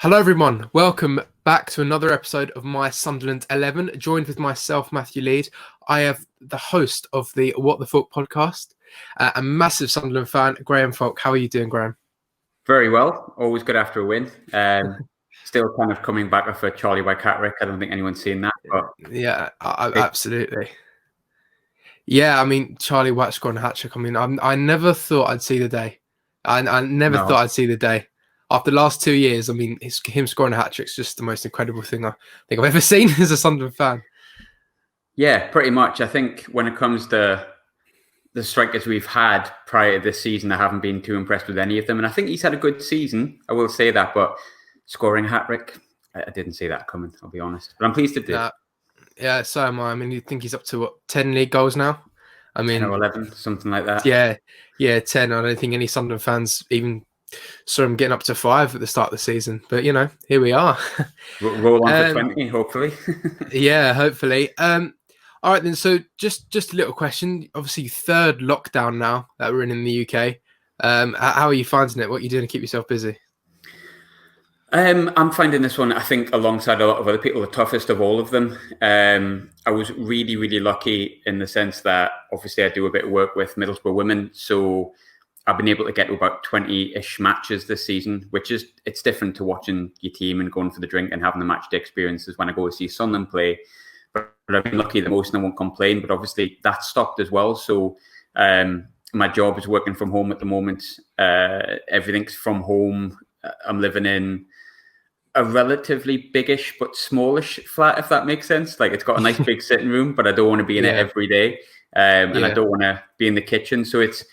Hello everyone, welcome back to another episode of My Sunderland 11, joined with myself, Matthew Lead. I have the host of the What the Falk podcast, a massive Sunderland fan, Graham Falk. How are you doing, Graham? Very well, always good after a win. Still kind of coming back off a Charlie White hat-trick. I don't think anyone's seen that. But Yeah, absolutely. Yeah, I mean, Charlie White scoring a hat-trick. I mean, I never thought I'd see the day. I never thought I'd see the day. After the last 2 years, I mean, him scoring a hat-trick is just the most incredible thing I think I've ever seen as a Sunderland fan. Yeah, pretty much. I think when it comes to the strikers we've had prior to this season, I haven't been too impressed with any of them. And I think he's had a good season, I will say that. But scoring a hat-trick, I didn't see that coming, I'll be honest. But I'm pleased it did. Yeah, so am I. I mean, you think he's up to, 10 league goals now? I mean, 10 or 11, something like that. Yeah, 10. I don't think any Sunderland fans even saw him getting up to 5 at the start of the season. But, you know, here we are. Roll on for 20, hopefully. Yeah, hopefully. All right, then. So just a little question. Obviously, third lockdown now that we're in the UK. How are you finding it? What are you doing to keep yourself busy? I'm finding this one, I think, alongside a lot of other people, the toughest of all of them. I was really, really lucky in the sense that obviously I do a bit of work with Middlesbrough women. So I've been able to get to about 20-ish matches this season, which is, it's different to watching your team and going for the drink and having the match day experiences when I go to see Sunderland play. But I've been lucky the most and I won't complain. But obviously that stopped as well. So my job is working from home at the moment. Everything's from home. I'm living in a relatively biggish but smallish flat, if that makes sense. Like, it's got a nice big sitting room, but I don't want to be in it every day. And I don't want to be in the kitchen. So it's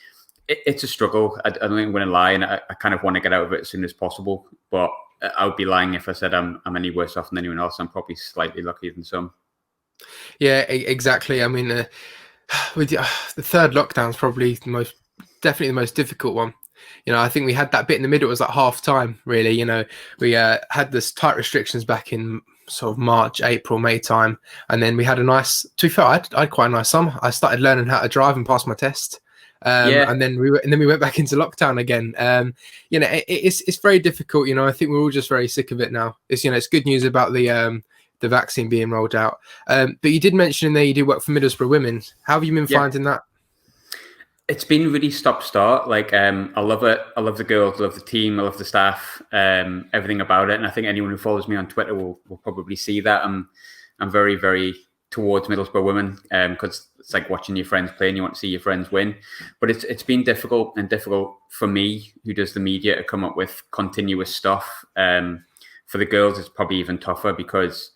a struggle. I don't think I'm going to lie. And I kind of want to get out of it as soon as possible. But I would be lying if I said I'm any worse off than anyone else. I'm probably slightly luckier than some. Yeah, exactly. I mean, with the third lockdown is probably definitely the most difficult one. You know, I think we had that bit in the middle. It was like half time, really. You know, we had this tight restrictions back in sort of March, April, May time. And then we had a nice, to be fair, I had quite a nice summer. I started learning how to drive and pass my test. And then we went back into lockdown again. You know, it's very difficult. You know, I think we're all just very sick of it now. It's good news about the vaccine being rolled out. But you did mention in there you do work for Middlesbrough women. How have you been finding that? It's been really stop-start. Like, I love it. I love the girls, I love the team, I love the staff, everything about it. And I think anyone who follows me on Twitter will probably see that. I'm very, very towards Middlesbrough women because it's like watching your friends play and you want to see your friends win. But it's been difficult for me, who does the media, to come up with continuous stuff. For the girls, it's probably even tougher because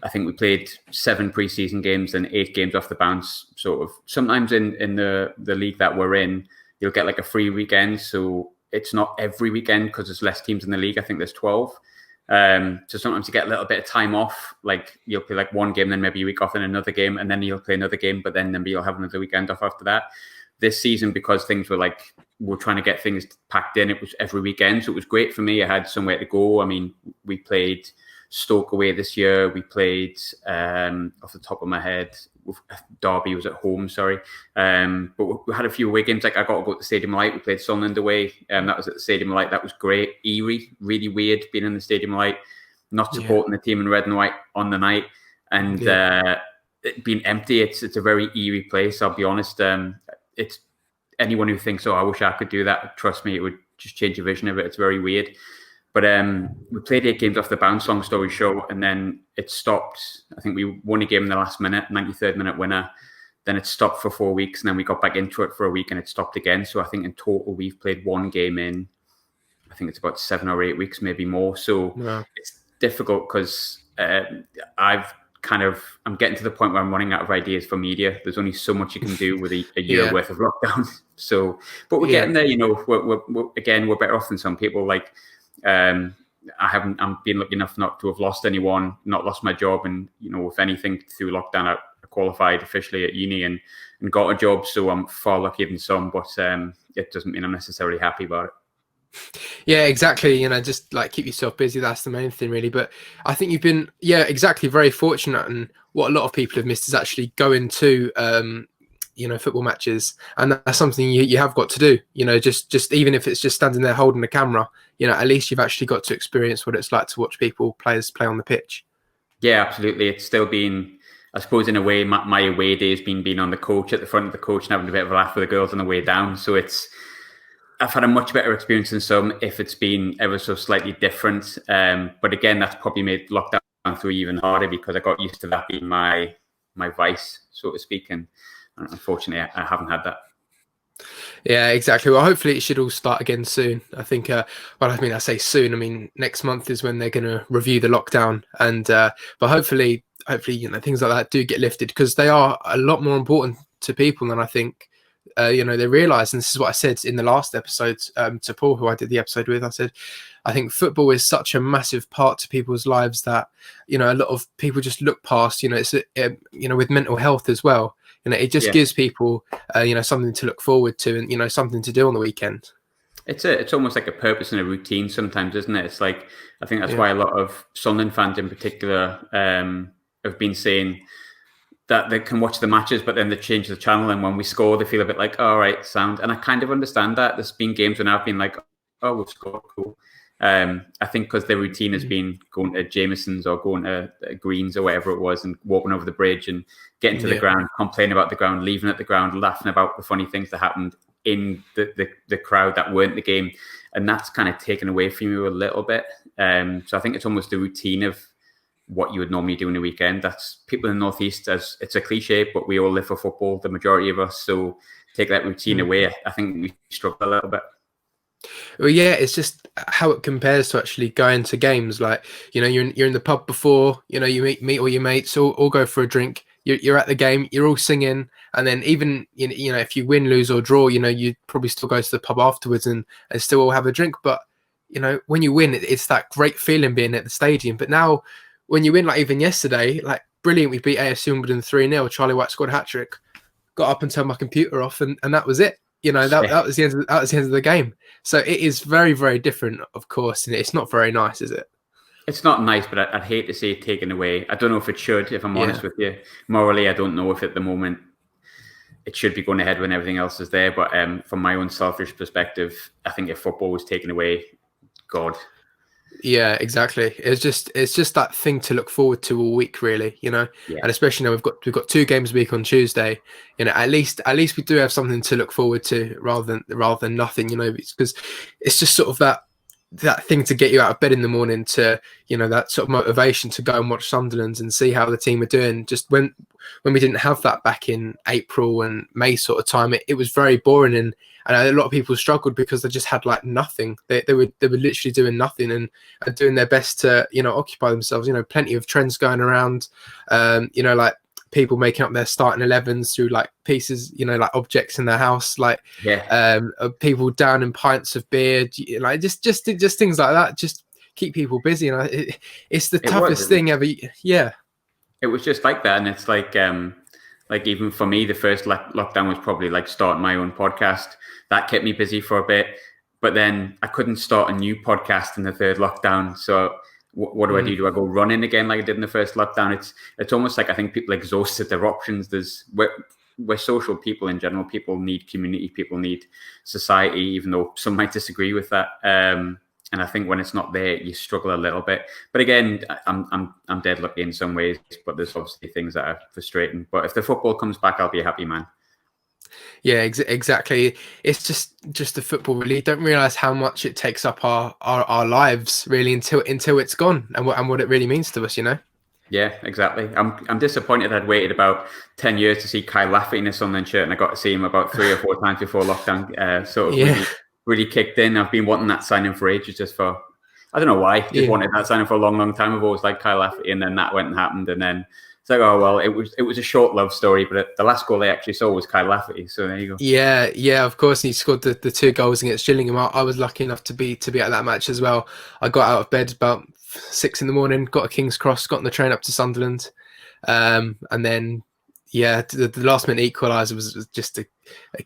I think we played 7 preseason games and 8 games off the bounce. Sort of sometimes in the league that we're in, you'll get like a free weekend. So it's not every weekend because there's less teams in the league. I think there's 12. So sometimes you get a little bit of time off. Like, you'll play like one game, then maybe a week off in another game, and then you'll play another game, but then maybe you'll have another weekend off after that. This season, because things were like, we're trying to get things packed in, it was every weekend. So it was great for me. I had somewhere to go. I mean, we played Stoke away this year. We played, off the top of my head, Derby was at home, sorry. But we had a few away games. Like, I got to go to the Stadium Light. We played Sunderland away. That was at the Stadium Light. That was great. Eerie, really weird being in the Stadium Light, not supporting the team in red and white on the night. And it being empty, it's a very eerie place, I'll be honest. It's anyone who thinks, I wish I could do that, trust me, it would just change your vision of it. It's very weird. But we played 8 games off the bounce, long story short, and then it stopped. I think we won a game in the last minute, 93rd minute winner. Then it stopped for 4 weeks, and then we got back into it for a week, and it stopped again. So I think in total we've played 1 game in, I think it's about 7 or 8 weeks, maybe more. So it's difficult because I'm getting to the point where I'm running out of ideas for media. There's only so much you can do with a year worth of lockdown. So, but we're getting there. You know, we're better off than some people. Like, I'm being lucky enough not to have lost anyone, not lost my job, and you know, if anything, through lockdown, I qualified officially at uni and got a job. So I'm far luckier than some, but it doesn't mean I'm necessarily happy about it. Yeah, exactly. You know, just like keep yourself busy. That's the main thing, really. But I think you've been, exactly, very fortunate. And what a lot of people have missed is actually going to football matches, and that's something you have got to do. Just even if it's just standing there holding the camera, at least you've actually got to experience what it's like to watch players play on the pitch. Yeah, absolutely. It's still been, I suppose, in a way, my away day has been being on the coach, at the front of the coach, and having a bit of a laugh with the girls on the way down. So I've had a much better experience than some, if it's been ever so slightly different. But again, that's probably made lockdown through even harder, because I got used to that being my vice, so to speak. And unfortunately, I haven't had that. Yeah, exactly. Well, hopefully it should all start again soon. I think, I say soon. I mean, next month is when they're going to review the lockdown, and but hopefully, things like that do get lifted, because they are a lot more important to people than I think. They realise, and this is what I said in the last episode to Paul, who I did the episode with. I said, I think football is such a massive part to people's lives that a lot of people just look past. It's with mental health as well. It just gives people something to look forward to, and something to do on the weekend. It's almost like a purpose and a routine sometimes, isn't it? It's like, I think that's why a lot of Sunderland fans in particular have been saying that they can watch the matches, but then they change the channel, and when we score, they feel a bit like, all right, sound. And I kind of understand that. There's been games when I've been like, oh, we've scored, cool. I think because their routine has been going to Jameson's or going to Greens or whatever it was, and walking over the bridge and getting to the ground, complaining about the ground, leaving at the ground, laughing about the funny things that happened in the crowd that weren't the game. And that's kind of taken away from you a little bit. So I think it's almost the routine of what you would normally do in a weekend. That's people in the Northeast, as it's a cliche, but we all live for football, the majority of us. So take that routine away, I think we struggle a little bit. Well, yeah, it's just how it compares to actually going to games. Like, you're in the pub before, you meet all your mates, all go for a drink. You're at the game, you're all singing, and then even if you win, lose, or draw, you probably still go to the pub afterwards and still all have a drink. But when you win, it's that great feeling being at the stadium. But now, when you win, like even yesterday, like brilliant, we beat AFC Wimbledon 3-0. Charlie White scored a hat-trick. Got up and turned my computer off, and that was it. That was the end of the game. So it is very, very different, of course, and it's not very nice, is it? It's not nice, but I'd hate to see it taken away. I don't know if it should, if I'm honest with you. Morally, I don't know if at the moment it should be going ahead when everything else is there. But from my own selfish perspective, I think if football was taken away, God. Yeah, exactly. It's just that thing to look forward to all week, really. And especially now we've got 2 games a week on Tuesday. At least we do have something to look forward to rather than nothing. Because it's just sort of that thing to get you out of bed in the morning, to that sort of motivation to go and watch Sunderland and see how the team are doing. Just when we didn't have that back in April and May sort of time, it was very boring, and a lot of people struggled because they just had like nothing. They were literally doing nothing and doing their best to occupy themselves. Plenty of trends going around. Like people making up their starting 11s through like pieces, like objects in their house, like people down in pints of beer, like just things like that. Just keep people busy, and it's the toughest thing ever. Yeah, it was just like that, and it's like even for me, the first lockdown was probably like starting my own podcast. That kept me busy for a bit, but then I couldn't start a new podcast in the third lockdown. So what do I do? Do I go running again like I did in the first lockdown? It's almost like I think people exhausted their options. We're social people in general. People need community. People need society, even though some might disagree with that. And I think when it's not there, you struggle a little bit. But again, I'm dead lucky in some ways, but there's obviously things that are frustrating. But if the football comes back, I'll be a happy man. Yeah, exactly. It's just the football, really. You don't realise how much it takes up our lives, really, until it's gone, and what it really means to us, Yeah, exactly. I'm disappointed I'd waited about 10 years to see Kyle Lafferty in a Sunderland shirt, and I got to see him about 3 or 4 times before lockdown. Really kicked in. I've been wanting that signing for ages, I don't know why. Just wanted that signing for a long, long time. I've always liked Kyle Lafferty, and then that went and happened, and then it's like, oh well, it was a short love story, but the last goal they actually saw was Kyle Lafferty. So there you go. Yeah, of course. He scored the 2 goals against Gillingham. I was lucky enough to be at that match as well. I got out of bed about 6 a.m, got a King's Cross, got on the train up to Sunderland, and then the last minute equaliser was just a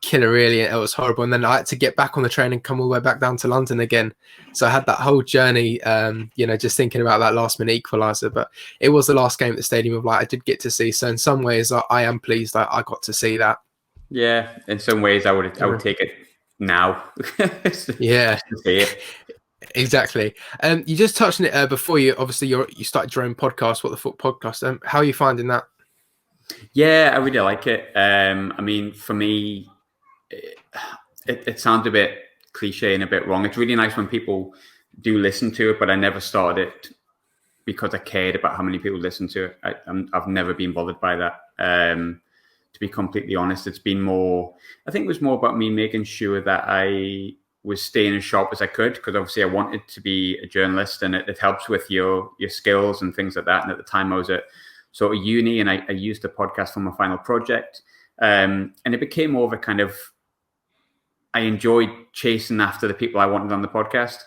killer, really. It was horrible, and then I had to get back on the train and come all the way back down to London again. So I had that whole journey, just thinking about that last minute equaliser. But it was the last game at the Stadium of Light I did get to see. So in some ways, I am pleased I got to see that. Yeah, in some ways, I would take it now. Just Yeah, to see it. exactly. You just touched on it before. You started your own podcast. What the Fuck podcast? How are you finding that? Yeah, I really like it. I mean, for me, it sounds a bit cliche and a bit wrong. It's really nice when people do listen to it, but I never started it because I cared about how many people listen to it. I've never been bothered by that. To be completely honest, it's been more. I think it was more about me making sure that I was staying as sharp as I could, because obviously I wanted to be a journalist, and it helps with your skills and things like that. And at the time, I was at sort of uni, and I used the podcast for my final project, and it became more of a kind of. I enjoyed chasing after the people I wanted on the podcast.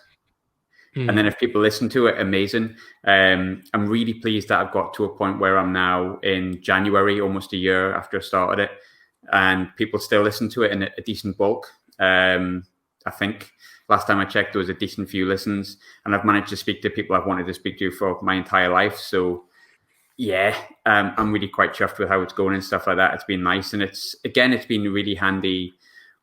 And then if people listen to it, amazing. I'm really pleased that I've got to a point where I'm now in January, almost a year after I started it, and people still listen to it in a decent bulk. I think last time I checked, there was a decent few listens, and I've managed to speak to people I've wanted to speak to for my entire life. So yeah, I'm really quite chuffed with how it's going and stuff like that. It's been nice, and it's been really handy.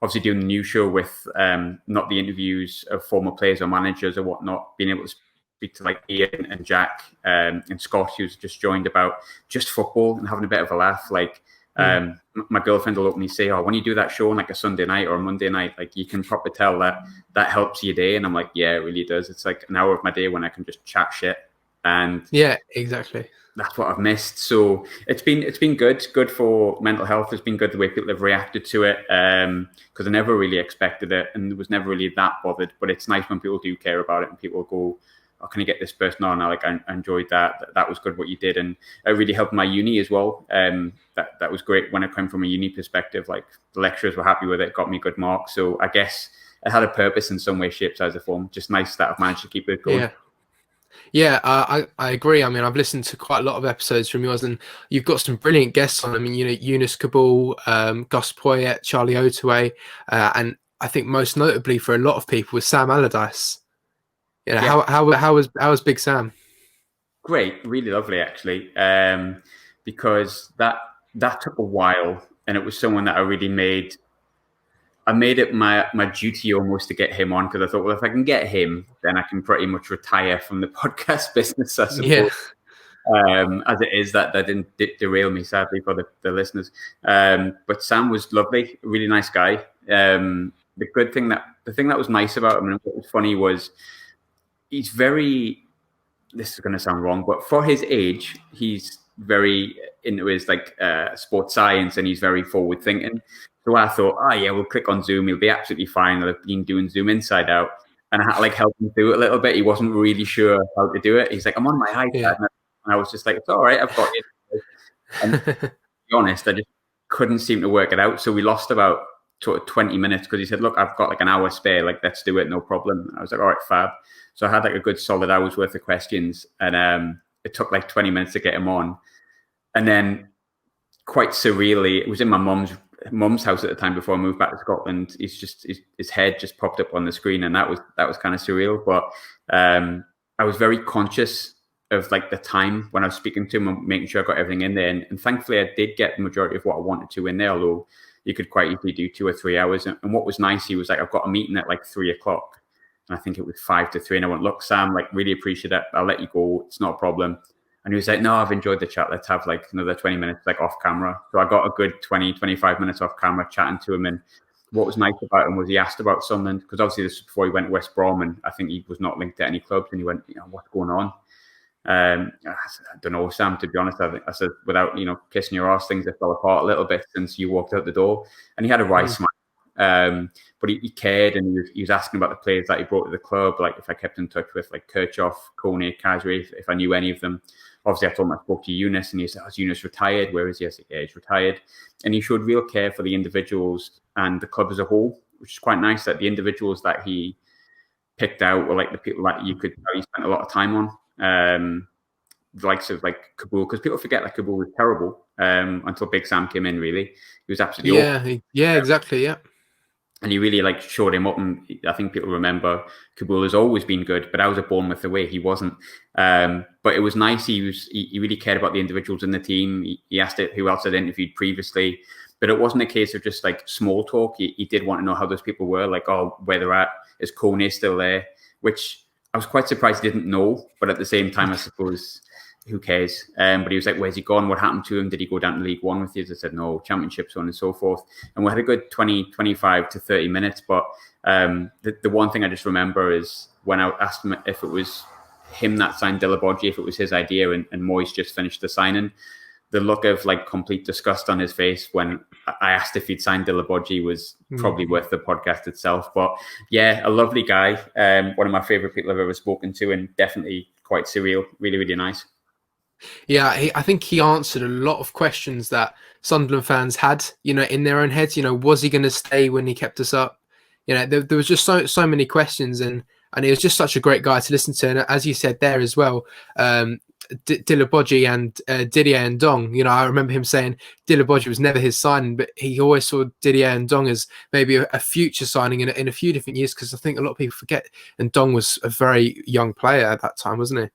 Obviously, doing the new show with not the interviews of former players or managers or whatnot, being able to speak to like Ian and Jack and Scott, who's just joined, about just football and having a bit of a laugh. Like my girlfriend will openly say, "Oh, when you do that show on like a Sunday night or a Monday night, like you can probably tell that helps your day." And I'm like, "Yeah, it really does. It's like an hour of my day when I can just chat shit." And Yeah, exactly. that's what I've missed. So it's been good for mental health. It's been good the way people have reacted to it, because I never really expected it and was never really that bothered. But it's nice when people do care about it and people go, "Oh, can you get this person on?" I enjoyed that. That was good what you did, and it really helped my uni as well. That was great when it came from a uni perspective. Like the lecturers were happy with it, got me good marks. So I guess it had a purpose in some way, shape, size, or form. Just nice that I've managed to keep it going. Yeah. Yeah, I agree. I mean, I've listened to quite a lot of episodes from yours, and you've got some brilliant guests on. I mean, Eunice Kabul, Gus Poyet, Charlie Otaway, and I think most notably for a lot of people was Sam Allardyce. Yeah. How was Big Sam? Great, really lovely actually, because that took a while, and it was someone that I really made. I made it my duty almost to get him on, because I thought, well, if I can get him, then I can pretty much retire from the podcast business, I suppose. Yeah. As it is, that didn't derail me, sadly, for the listeners. But Sam was lovely, really nice guy. The thing that was nice about him and what was funny was he's very. This is going to sound wrong, but for his age, he's very into his sports science, and he's very forward thinking. So I thought, oh yeah, we'll click on Zoom. He'll be absolutely fine. I've been doing Zoom inside out, and I had to like help him do it a little bit. He wasn't really sure how to do it. He's like, I'm on my iPad, Yeah. and I was just like, it's all right, I've got it. And to be honest, I just couldn't seem to work it out. So we lost about sort of 20 minutes, because he said, look, I've got like an hour spare, like let's do it, no problem. And I was like, all right, fab. So I had like a good solid hour's worth of questions, and it took like 20 minutes to get him on. And then quite surreally, it was in my mum's house at the time before I moved back to Scotland. His head just popped up on the screen, and that was kind of surreal. But I was very conscious of like the time when I was speaking to him and making sure I got everything in there. And thankfully I did get the majority of what I wanted to in there, although you could quite easily do 2 or 3 hours. And what was nice, he was like, I've got a meeting at like 3:00. And I think it was 5 to 3. And I went, look, Sam, like really appreciate it. I'll let you go. It's not a problem. And he was like, no, I've enjoyed the chat. Let's have like another 20 minutes like off camera. So I got a good 20, 25 minutes off camera chatting to him. And what was nice about him was he asked about Sunderland, because obviously this was before he went to West Brom, and I think he was not linked to any clubs. And he went, what's going on? I don't know, Sam, to be honest. I said, without, kissing your ass, things have fell apart a little bit since you walked out the door. And he had a right smile. But he cared, and he was asking about the players that he brought to the club, like if I kept in touch with like Kirchhoff, Kone, Kazri, if I knew any of them. Obviously, I told him I spoke to Eunice, and he said, "Oh, is Eunice retired? Where is he?" I said, "Yeah, he's retired." And he showed real care for the individuals and the club as a whole, which is quite nice. That the individuals that he picked out were like the people that he spent a lot of time on. The likes of like Kabul, because people forget that Kabul was terrible until Big Sam came in. Really, he was absolutely awful. Yeah, exactly. Yeah. And he really like showed him up, and I think people remember Kabul has always been good, but I was at Bournemouth away, he wasn't. But it was nice. He really cared about the individuals in the team. He asked who else had interviewed previously. But it wasn't a case of just like small talk. He did want to know how those people were, like, oh, where they're at. Is Kone still there? Which I was quite surprised he didn't know. But at the same time, I suppose, who cares? But he was like, where's he gone? What happened to him? Did he go down to League One with you? I said, no, Championship, so on and so forth. And we had a good 20, 25 to 30 minutes. But the one thing I just remember is when I asked him if it was him that signed Delaborgi, if it was his idea, and Moyes just finished the signing, the look of like complete disgust on his face when I asked if he'd signed Delaborgi was probably worth the podcast itself. But yeah, a lovely guy. One of my favorite people I've ever spoken to, and definitely quite surreal. Really, really nice. Yeah, I think he answered a lot of questions that Sunderland fans had, in their own heads. Was he going to stay when he kept us up? There was just so many questions, and he was just such a great guy to listen to. And as you said there as well, Delaborgi and Didier Ndong, I remember him saying Delaborgi was never his signing, but he always saw Didier Ndong as maybe a future signing in a few different years, because I think a lot of people forget Ndong was a very young player at that time, wasn't he?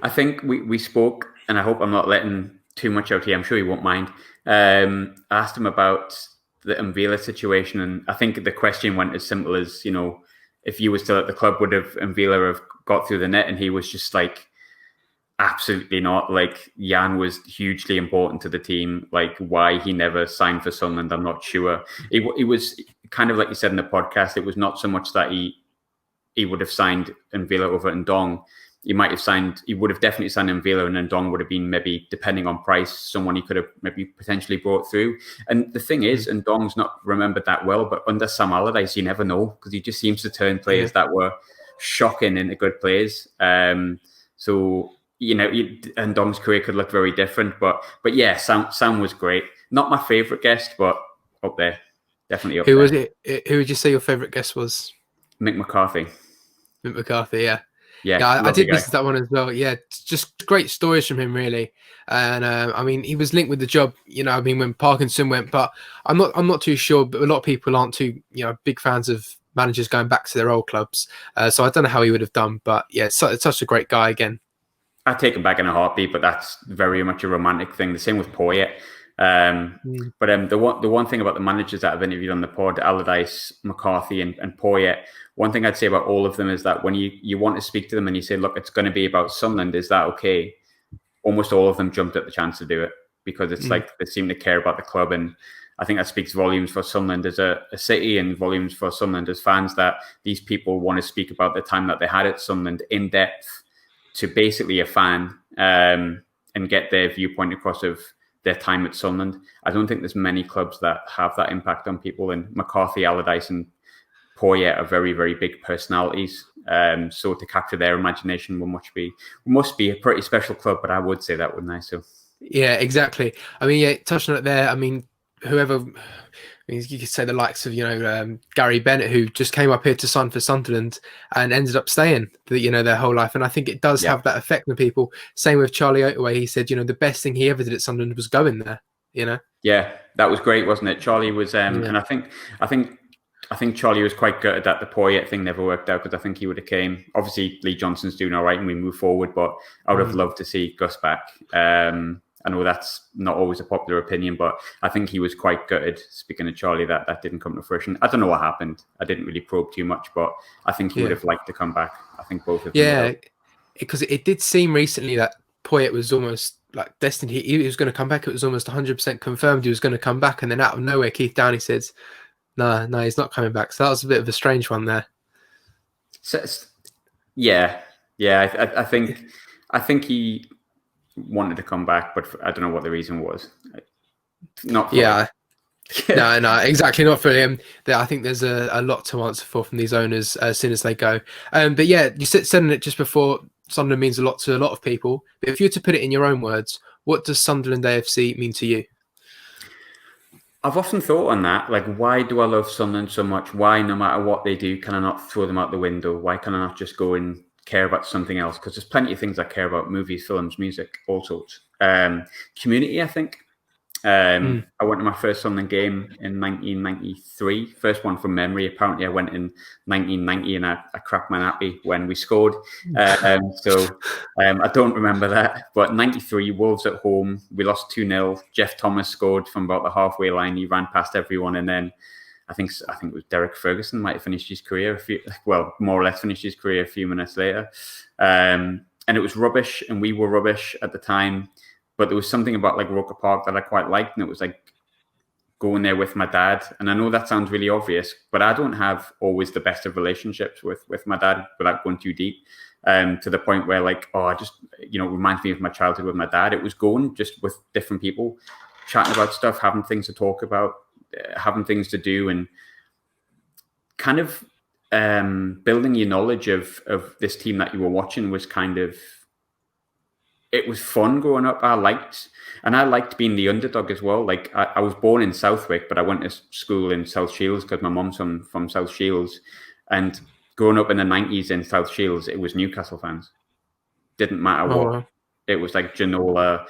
I think we spoke, and I hope I'm not letting too much out here. I'm sure he won't mind. I asked him about the Mvila situation, and I think the question went as simple as, if you were still at the club, would have Mvila have got through the net? And he was just like, absolutely not. Like, Jan was hugely important to the team. Like, why he never signed for Sunderland, I'm not sure. It was kind of like you said in the podcast, it was not so much that he would have signed Mvila over Ndong. He would have definitely signed Mvila, and Ndong would have been, maybe, depending on price, someone he could have maybe potentially brought through. And the thing is, Ndong's not remembered that well, but under Sam Allardyce, you never know, because he just seems to turn players that were shocking into good players. So, Ndong's career could look very different. But yeah, Sam was great. Not my favourite guest, but up there. Definitely up there. Who was it? Who would you say your favourite guest was? Mick McCarthy. Mick McCarthy, yeah. Yeah, I did listen to that one as well. Yeah, just great stories from him, really. And he was linked with the job, when Parkinson went. But I'm not too sure. But a lot of people aren't too, big fans of managers going back to their old clubs. So I don't know how he would have done. But yeah, it's such a great guy again. I'd take him back in a heartbeat, but that's very much a romantic thing. The same with Poyet. But the one thing about the managers that I've interviewed on the pod, Allardyce, McCarthy, and Poyet, one thing I'd say about all of them is that when you want to speak to them and you say, look, it's going to be about Sunderland, is that okay? Almost all of them jumped at the chance to do it, because it's like they seem to care about the club. And I think that speaks volumes for Sunderland as a city, and volumes for Sunderland as fans, that these people want to speak about the time that they had at Sunderland in depth to basically a fan, and get their viewpoint across of their time at Sunderland. I don't think there's many clubs that have that impact on people, and McCarthy, Allardyce, and Poyet are very, very big personalities. So to capture their imagination must be a pretty special club. But I would say that, wouldn't I? So yeah, exactly. Touching on it there. Whoever. You could say the likes of Gary Bennett, who just came up here to sign for Sunderland and ended up staying their whole life. And I think it does have that effect on people. Same with Charlie Oataway. He said the best thing he ever did at Sunderland was going there. Yeah, that was great, wasn't it? Charlie was, and I think Charlie was quite gutted that the Poyet thing never worked out, because I think he would have came. Obviously, Lee Johnson's doing all right and we move forward, but I would have loved to see Gus back. I know that's not always a popular opinion, but I think he was quite gutted, speaking of Charlie, that didn't come to fruition. I don't know what happened. I didn't really probe too much, but I think he would have liked to come back. I think both of them. Yeah, because it did seem recently that Poyet was almost like destined. He was going to come back. It was almost 100% confirmed he was going to come back. And then out of nowhere, Keith Downey says, no, he's not coming back. So that was a bit of a strange one there. So, yeah. I think he wanted to come back, but I don't know what the reason was. Not for him. No, exactly, not for him. I think there's a lot to answer for from these owners as soon as they go. But yeah, you said it just before. Sunderland means a lot to a lot of people. But if you were to put it in your own words, what does Sunderland AFC mean to you? I've often thought on that. Like, why do I love Sunderland so much? Why, no matter what they do, can I not throw them out the window? Why can I not just go and care about something else? Because there's plenty of things I care about: movies, films, music, all sorts. Community, I think. I went to my first Sunderland game in 1993, first one from memory. Apparently, I went in 1990 and I crapped my nappy when we scored. So I don't remember that. But 93, Wolves at home, we lost 2-0. Jeff Thomas scored from about the halfway line. He ran past everyone, and then I think it was Derek Ferguson might have finished his career more or less finished his career a few minutes later. And it was rubbish, and we were rubbish at the time. But there was something about like Roker Park that I quite liked, and it was like going there with my dad. And I know that sounds really obvious, but I don't have always the best of relationships with my dad without going too deep. To the point where like, I just, reminds me of my childhood with my dad. It was going just with different people, chatting about stuff, having things to talk about, having things to do, and kind of building your knowledge of this team that you were watching was kind of, it was fun growing up. I liked being the underdog as well. Like I was born in Southwick, but I went to school in South Shields because my mom's from South Shields. And growing up in the 90s in South Shields, it was Newcastle fans. Didn't matter what. Wow. It was like Ginola,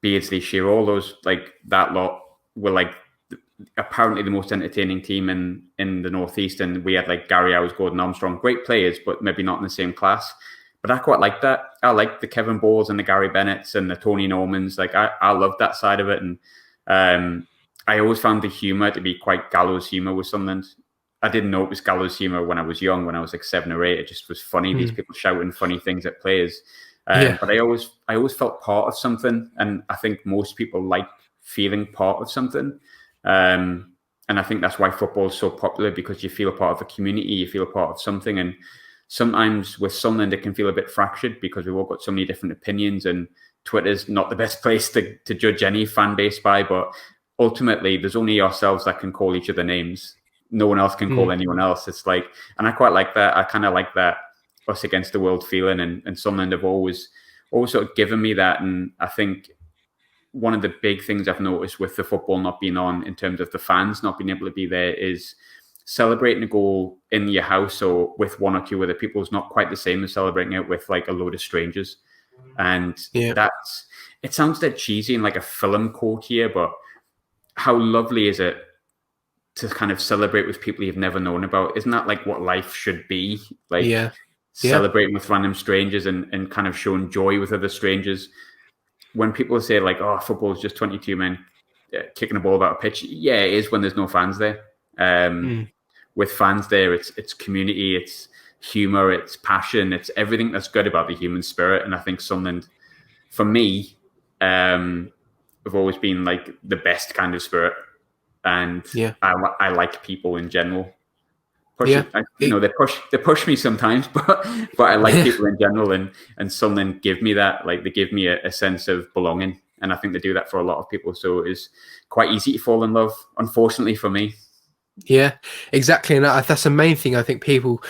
Beardsley, Shearer, all those, like that lot were like apparently the most entertaining team in the Northeast. And we had like Gary Howes, Gordon Armstrong, great players, but maybe not in the same class. But I quite like that. I like the Kevin Balls and the Gary Bennetts and the Tony Normans. Like I love that side of it. And I always found the humour to be quite gallows humour with Sunderland. I didn't know it was gallows humour when I was young, when I was like 7 or 8. It just was funny. These people shouting funny things at players. But I always felt part of something. And I think most people like feeling part of something. And I think that's why football is so popular, because you feel a part of a community, you feel a part of something. And sometimes with Sunderland, it can feel a bit fractured because we've all got so many different opinions, and Twitter's not the best place to judge any fan base by. But ultimately, there's only ourselves that can call each other names. No one else can call anyone else. It's like, and I quite like that. I kind of like that us against the world feeling, and Sunderland have always sort of given me that. And I think one of the big things I've noticed with the football not being on, in terms of the fans not being able to be there, is celebrating a goal in your house or with one or two other people is not quite the same as celebrating it with like a load of strangers. And it sounds dead cheesy and like a film quote here, but how lovely is it to kind of celebrate with people you've never known about? Isn't that like what life should be? Like celebrating with random strangers and kind of showing joy with other strangers. When people say like, football is just 22 men kicking a ball about a pitch. Yeah, it is when there's no fans there. With fans there, it's community, it's humor, it's passion, it's everything that's good about the human spirit. And I think Sunderland, for me, have always been like the best kind of spirit. And I like people in general. They push me sometimes, but I like people in general, and Sunderland give me that. Like they give me a sense of belonging, and I think they do that for a lot of people. So it's quite easy to fall in love, unfortunately for me. Yeah, exactly. And that's the main thing I think people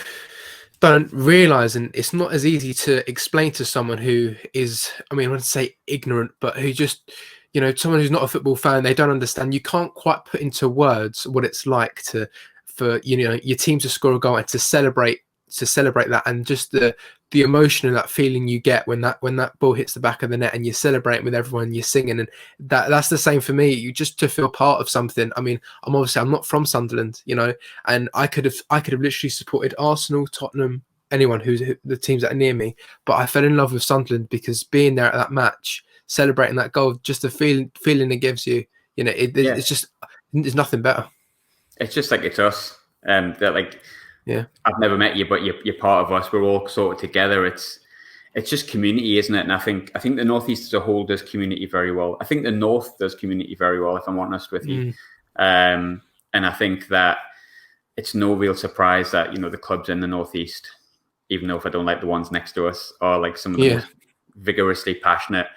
don't realize. And it's not as easy to explain to someone who is, I wouldn't say ignorant, but who just, someone who's not a football fan, they don't understand. You can't quite put into words what it's like for your team to score a goal and to celebrate that, and just the emotion and that feeling you get when that ball hits the back of the net and you're celebrating with everyone, you're singing, and that's the same for me. You just to feel part of something. I'm not from Sunderland, and I could have literally supported Arsenal, Tottenham, anyone who's the teams that are near me, but I fell in love with Sunderland because being there at that match, celebrating that goal, just the feeling it gives you, it's just, there's nothing better. It's just like, it's us. That like, I've never met you, but you're part of us. We're all sort of together. It's just community, isn't it? And I think the Northeast as a whole does community very well. I think the North does community very well, if I'm honest with you. And I think that it's no real surprise that, the clubs in the Northeast, even though if I don't like the ones next to us, are like some of the most vigorously passionate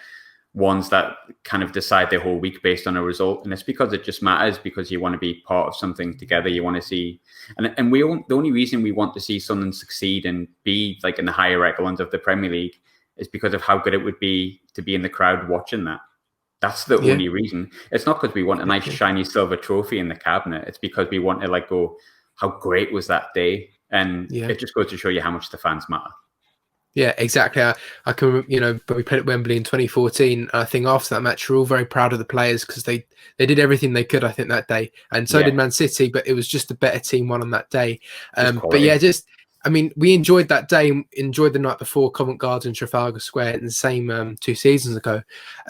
ones that kind of decide their whole week based on a result. And it's because it just matters, because you want to be part of something together. You want to see, and the only reason we want to see Sunderland succeed and be like in the higher echelons of the Premier League is because of how good it would be to be in the crowd watching that. That's the only reason. It's not because we want a nice shiny silver trophy in the cabinet. It's because we want to like go, how great was that day? And it just goes to show you how much the fans matter. Yeah, exactly. I can, but we played at Wembley in 2014. I think after that match, we're all very proud of the players because they did everything they could, I think, that day. And so did Yeah, Man City, but it was just a better team won on that day. just But yeah, quality. I mean, we enjoyed that day, enjoyed the night before Covent Garden, Trafalgar Square, in the same 2 seasons ago.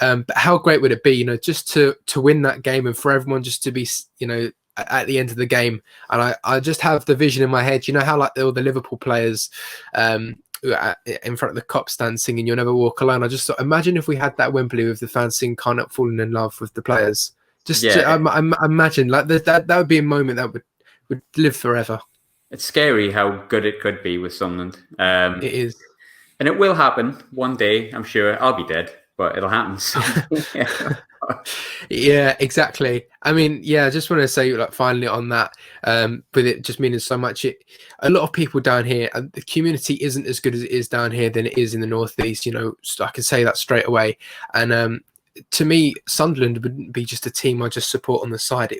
But how great would it be, just to win that game and for everyone just to be, at the end of the game. And I just have the vision in my head, how like all the Liverpool players, in front of the cop stand singing "You'll Never Walk Alone." I just thought, imagine if we had that Wembley with the fans singing "Can't Help Falling in Love" with the players. Yeah, I imagine like that would be a moment that would live forever. it's scary how good it could be with Sunderland. It is. And it will happen one day, I'm sure. I'll be dead, but it'll happen someday. Yeah, exactly. I mean, yeah, I just want to say, like, finally on that, with it just meaning so much, a lot of people down here, the community isn't as good as it is down here than it is in the Northeast. So I can say that straight away. And to me, Sunderland wouldn't be just a team I just support on the side.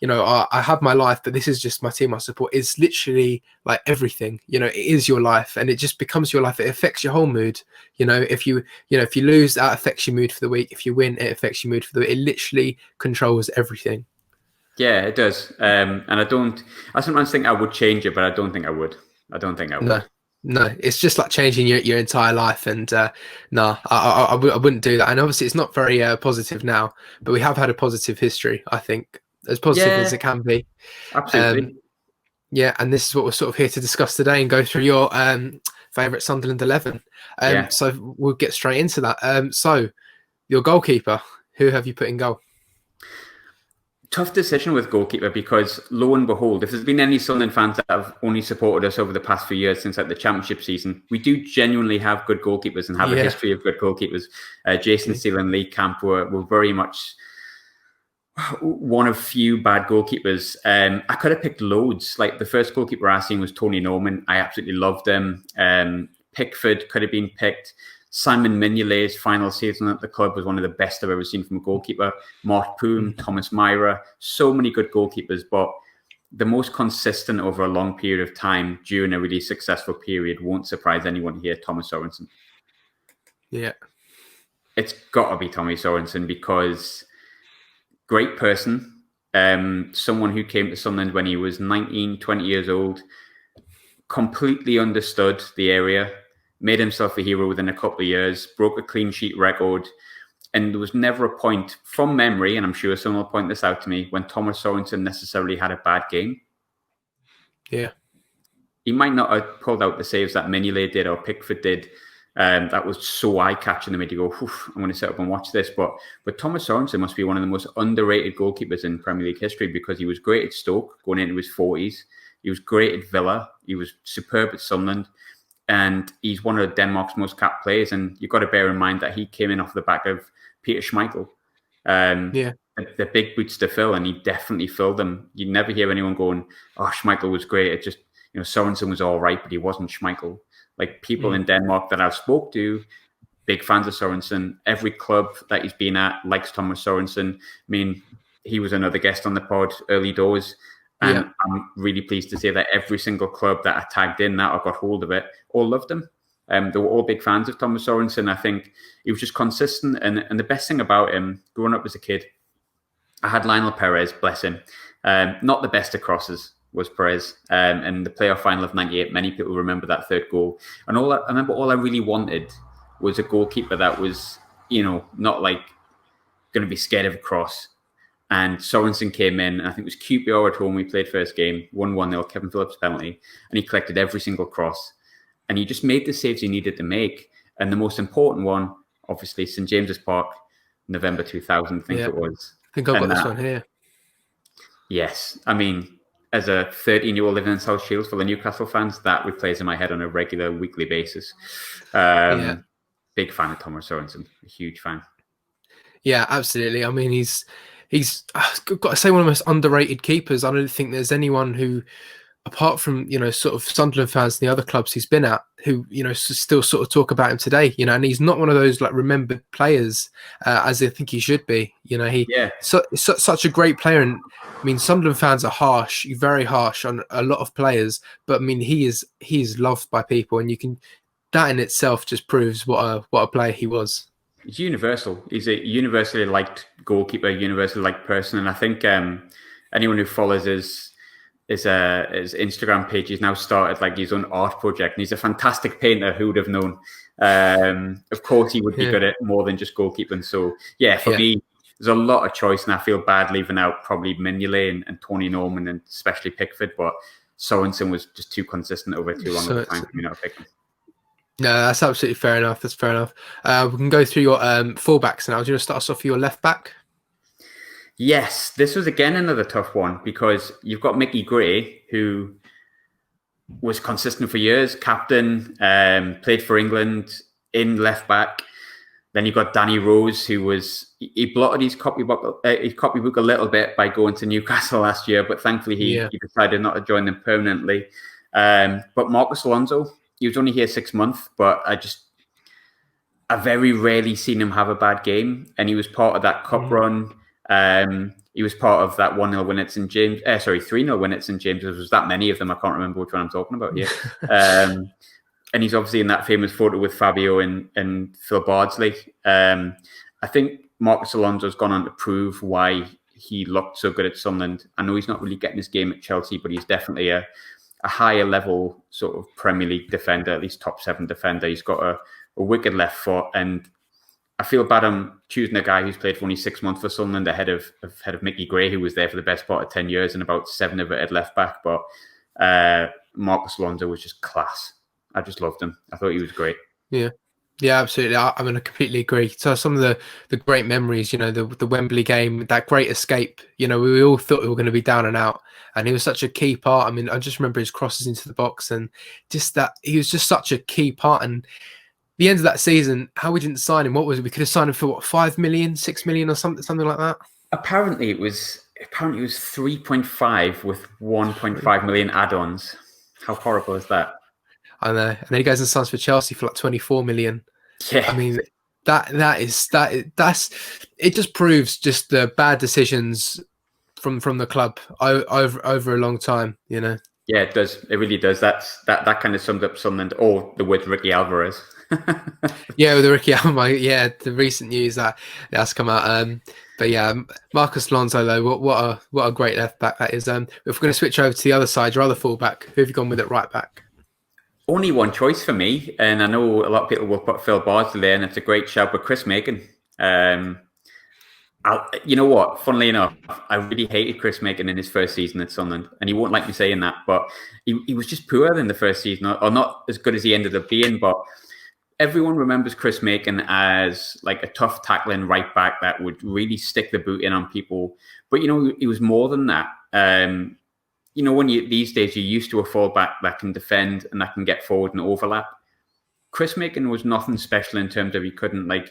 I have my life, but this is just my team I support. It's literally like everything. It is your life, and it just becomes your life. It affects your whole mood. If you lose, that affects your mood for the week. If you win, it affects your mood for the week. It literally controls everything. Yeah, it does. And I sometimes think I would change it, but I don't think I would. I don't think I would. No, it's just like changing your entire life, and no, I wouldn't do that. And obviously, it's not very positive now, but we have had a positive history. I think as positive as it can be. Absolutely. Yeah, and this is what we're sort of here to discuss today and go through your favourite Sunderland 11. Yeah. So we'll get straight into that. So your goalkeeper, who have you put in goal? Tough decision with goalkeeper because, lo and behold, if there's been any Sunderland fans that have only supported us over the past few years since like the championship season, we do genuinely have good goalkeepers and have a history of good goalkeepers. Jason Steele and Lee Camp were very much one of few bad goalkeepers. I could have picked loads. Like the first goalkeeper I seen was Tony Norman. I absolutely loved him. Pickford could have been picked. Simon Mignolet's final season at the club was one of the best I've ever seen from a goalkeeper. Mort Poom, Thomas Myra, so many good goalkeepers, but the most consistent over a long period of time during a really successful period won't surprise anyone here, Thomas Sorensen. Yeah. It's got to be Tommy Sorensen because great person, someone who came to Sunderland when he was 19, 20 years old, completely understood the area, made himself a hero within a couple of years, broke a clean sheet record, and there was never a point from memory, and I'm sure someone will point this out to me, when Thomas Sorensen necessarily had a bad game. Yeah. He might not have pulled out the saves that Mignolet did or Pickford did. That was so eye-catching. They made you go, I'm going to sit up and watch this. But Thomas Sorensen must be one of the most underrated goalkeepers in Premier League history because he was great at Stoke going into his 40s. He was great at Villa. He was superb at Sunderland. And he's one of Denmark's most capped players. And you've got to bear in mind that he came in off the back of Peter Schmeichel. The big boots to fill, and he definitely filled them. You never hear anyone going, Schmeichel was great. It just, Sorensen was all right, but he wasn't Schmeichel. Like people in Denmark that I've spoke to, big fans of Sorensen. Every club that he's been at likes Thomas Sorensen. I mean, he was another guest on the pod early doors. And I'm really pleased to say that every single club that I tagged in that or got hold of it all loved him. They were all big fans of Thomas Sorensen. I think he was just consistent. And the best thing about him, growing up as a kid, I had Lionel Perez, bless him. Not the best of crosses was Perez. And the playoff final of 98, many people remember that third goal. And I remember all I really wanted was a goalkeeper that was, not like going to be scared of a cross. And Sorensen came in, and I think it was QPR at home. We played first game, 1-1-0, Kevin Phillips penalty, and he collected every single cross. And he just made the saves he needed to make. And the most important one, obviously, St James's Park, November 2000, I think it was. I think I've got this one here. Yes. I mean, as a 13-year-old living in South Shields for the Newcastle fans, that replays in my head on a regular weekly basis. Big fan of Thomas Sorensen, a huge fan. Yeah, absolutely. I mean, he's got to say one of the most underrated keepers. I don't think there's anyone who, apart from sort of Sunderland fans and the other clubs he's been at, who still sort of talk about him today. And he's not one of those like remembered players as I think he should be. Such a great player. And I mean, Sunderland fans are very harsh on a lot of players, but I mean, he is loved by people, and you can that in itself just proves what a player he was. He's universal. He's a universally liked goalkeeper, universally liked person, and I think anyone who follows his Instagram page, he's now started like his own art project, and he's a fantastic painter. Who would have known? Of course, he would be good at more than just goalkeeping. So yeah, for me, there's a lot of choice, and I feel bad leaving out probably Mignolet and Tony Norman, and especially Pickford, but Sorensen was just too consistent over too long of a time for me not to pick him. No, that's absolutely fair enough. That's fair enough. We can go through your fullbacks now. Do you want to start us off with your left back? Yes, this was again another tough one because you've got Mickey Gray, who was consistent for years, captain, played for England in left back. Then you've got Danny Rose, he blotted his copybook a little bit by going to Newcastle last year, but thankfully he decided not to join them permanently. But Marcus Alonso, he was only here 6 months, but I very rarely seen him have a bad game, and he was part of that cup run. He was part of that 1-0 win at St James. 3-0 win at St James. There was that many of them. I can't remember which one I'm talking about here. And he's obviously in that famous photo with Fabio and Phil Bardsley. I think Marcus Alonso's gone on to prove why he looked so good at Sunderland. I know he's not really getting his game at Chelsea, but he's definitely a higher level sort of Premier League defender, at least top 7 defender. He's got a wicked left foot, and I feel bad I'm choosing a guy who's played for only 6 months for Sunderland ahead of Mickey Gray, who was there for the best part of 10 years and about 7 of it at left back. But Marcus Alonso was just class. I just loved him. I thought he was great. Yeah, absolutely. I mean, I completely agree. So some of the great memories, the Wembley game, that great escape, we all thought we were going to be down and out. And he was such a key part. I mean, I just remember his crosses into the box, and just that he was just such a key part. And the end of that season, how we didn't sign him, what was it? We could have signed him for what, 5 million, 6 million or something like that? Apparently it was 3.5 with 1.5 million add-ons. How horrible is that? I know. And then he goes and signs for Chelsea for like 24 million. Yeah. I mean, that's it just proves just the bad decisions from the club over a long time, Yeah, it does. It really does. That kind of sums up Sunderland, or the word Ricky Alvarez. Yeah, with the Ricky Alvarez. Yeah, the recent news that's come out. But yeah, Marcus Alonso though, what a great left back that is. If we're going to switch over to the other side, your other fullback, who have you gone with at right back? Only one choice for me, and I know a lot of people will put Phil Bardsley there, and it's a great shout, but Chris Macon. You know what? Funnily enough, I really hated Chris Macon in his first season at Sunderland, and he won't like me saying that, but he was just poor in the first season, or not as good as he ended up being. But everyone remembers Chris Macon as like a tough tackling right back that would really stick the boot in on people. But he was more than that. When these days you're used to a fullback that can defend and that can get forward and overlap. Chris Macon was nothing special in terms of he couldn't like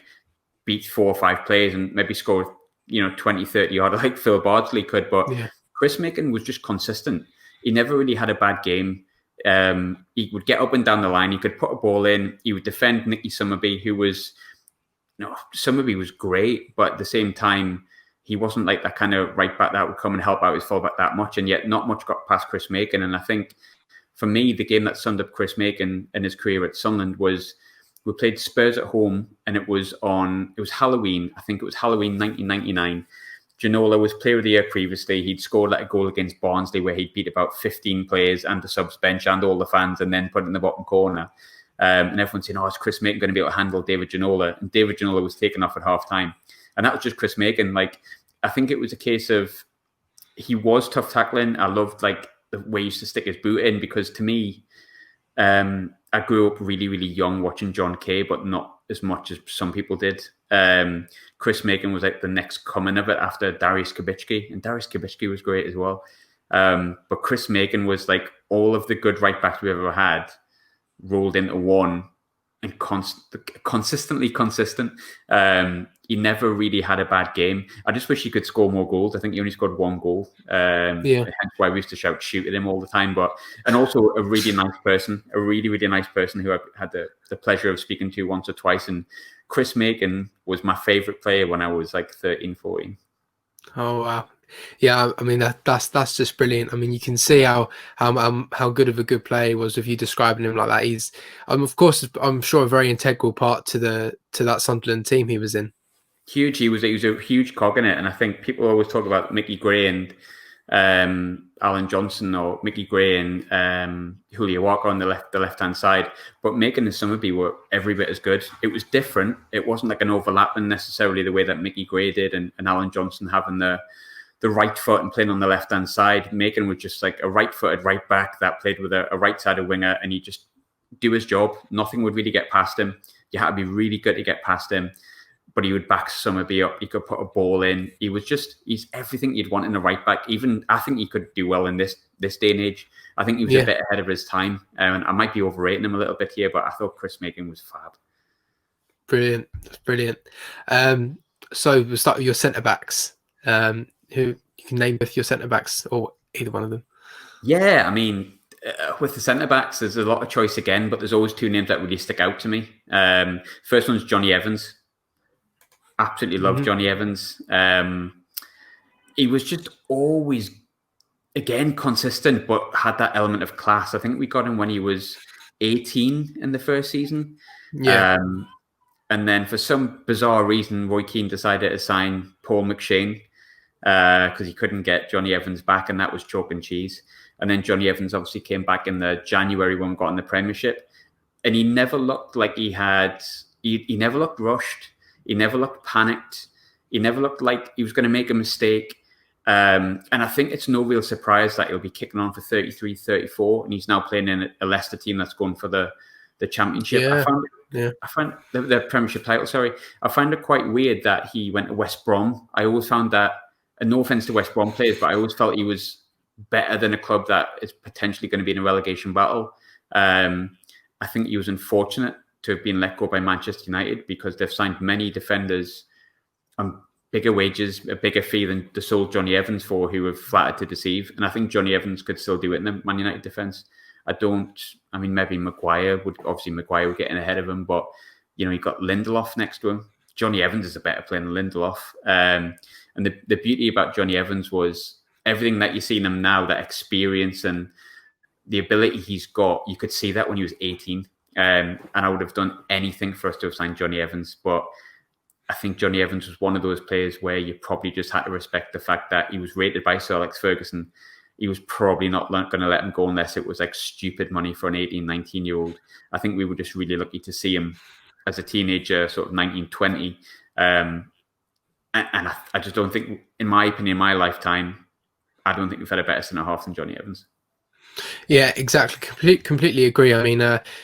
beat 4 or 5 players and maybe score 20, 30 odd like Phil Bardsley could. But Chris Macon was just consistent. He never really had a bad game. He would get up and down the line. He could put a ball in. He would defend Nicky Summerby, who was, Summerby was great, but at the same time, he wasn't like that kind of right back that would come and help out his fullback that much, and yet not much got past Chris Macon. And I think for me, the game that summed up Chris Macon in his career at Sunderland was we played Spurs at home, and it was Halloween. I think it was Halloween 1999. Ginola was player of the year previously. He'd scored like a goal against Barnsley where he'd beat about 15 players and the subs bench and all the fans, and then put it in the bottom corner. And everyone's saying, is Chris Macon going to be able to handle David Ginola? And David Ginola was taken off at half time. And that was just Chris Macon. Like, I think it was a case of he was tough tackling. I loved like the way he used to stick his boot in, because to me, I grew up really, really young watching John Kay, but not as much as some people did. Chris Macon was like the next coming of it after Darius Kubicki, and Darius Kubicki was great as well. But Chris Macon was like all of the good right backs we've ever had rolled into one, and consistently consistent. He never really had a bad game. I just wish he could score more goals. I think he only scored 1 goal. Hence why we used to shoot at him all the time. And also a really nice person, a really, really nice person who I had the pleasure of speaking to once or twice. And Chris Macon was my favourite player when I was like 13, 14. Oh, wow. Yeah, I mean that's just brilliant. I mean, you can see how good of a good player he was if you describing him like that. He's, of course, I'm sure a very integral part to that Sunderland team he was in. Huge. He was a huge cog in it, and I think people always talk about Mickey Gray and Alan Johnson, or Mickey Gray and Julio Walker on the left hand side. But Macon and Summerby were every bit as good. It was different. It wasn't like an overlapping necessarily the way that Mickey Gray did, and Alan Johnson having the right foot and playing on the left hand side. Macon was just like a right footed right back that played with a right sided winger, and he just do his job. Nothing would really get past him. You had to be really good to get past him. But he would back Summerby up. He could put a ball in. He's everything you'd want in a right back. Even I think he could do well in this day and age. I think he was a bit ahead of his time. And I might be overrating him a little bit here, but I thought Chris Macon was fab. Brilliant. That's brilliant. So we'll start with your centre backs. Who you can name both your centre backs or either one of them. Yeah, I mean, with the centre backs, there's a lot of choice again, but there's always two names that really stick out to me. First one's Johnny Evans. Absolutely love Johnny Evans. He was just always, again, consistent, but had that element of class. I think we got him when he was 18 in the first season. Yeah. And then for some bizarre reason, Roy Keane decided to sign Paul McShane because he couldn't get Johnny Evans back, and that was chalk and cheese. And then Johnny Evans obviously came back in the January when we got in the Premiership, and he never looked like he never looked rushed. He never looked panicked. He never looked like he was going to make a mistake. And I think it's no real surprise that he'll be kicking on for 33, 34, and he's now playing in a Leicester team that's going for the Championship. I found the Premiership title, sorry. I found it quite weird that he went to West Brom. I always found that, and no offence to West Brom players, but I always felt he was better than a club that is potentially going to be in a relegation battle. I think he was unfortunate to have been let go by Manchester United because they've signed many defenders on bigger wages, a bigger fee than they sold Johnny Evans for, who have flattered to deceive. And I think Johnny Evans could still do it in the Man United defence. Maybe Maguire would get in ahead of him, but you got Lindelof next to him. Johnny Evans is a better player than Lindelof. And the beauty about Johnny Evans was everything that you see in him now, that experience and the ability he's got, you could see that when he was 18. And I would have done anything for us to have signed Johnny Evans. But I think Johnny Evans was one of those players where you probably just had to respect the fact that he was rated by Sir Alex Ferguson. He was probably not going to let him go unless it was like stupid money for an 18, 19-year-old. I think we were just really lucky to see him as a teenager, sort of 19, 20. And I just don't think, in my opinion, in my lifetime, I don't think we've had a better centre-half than Johnny Evans. Yeah, exactly. Completely agree. I mean,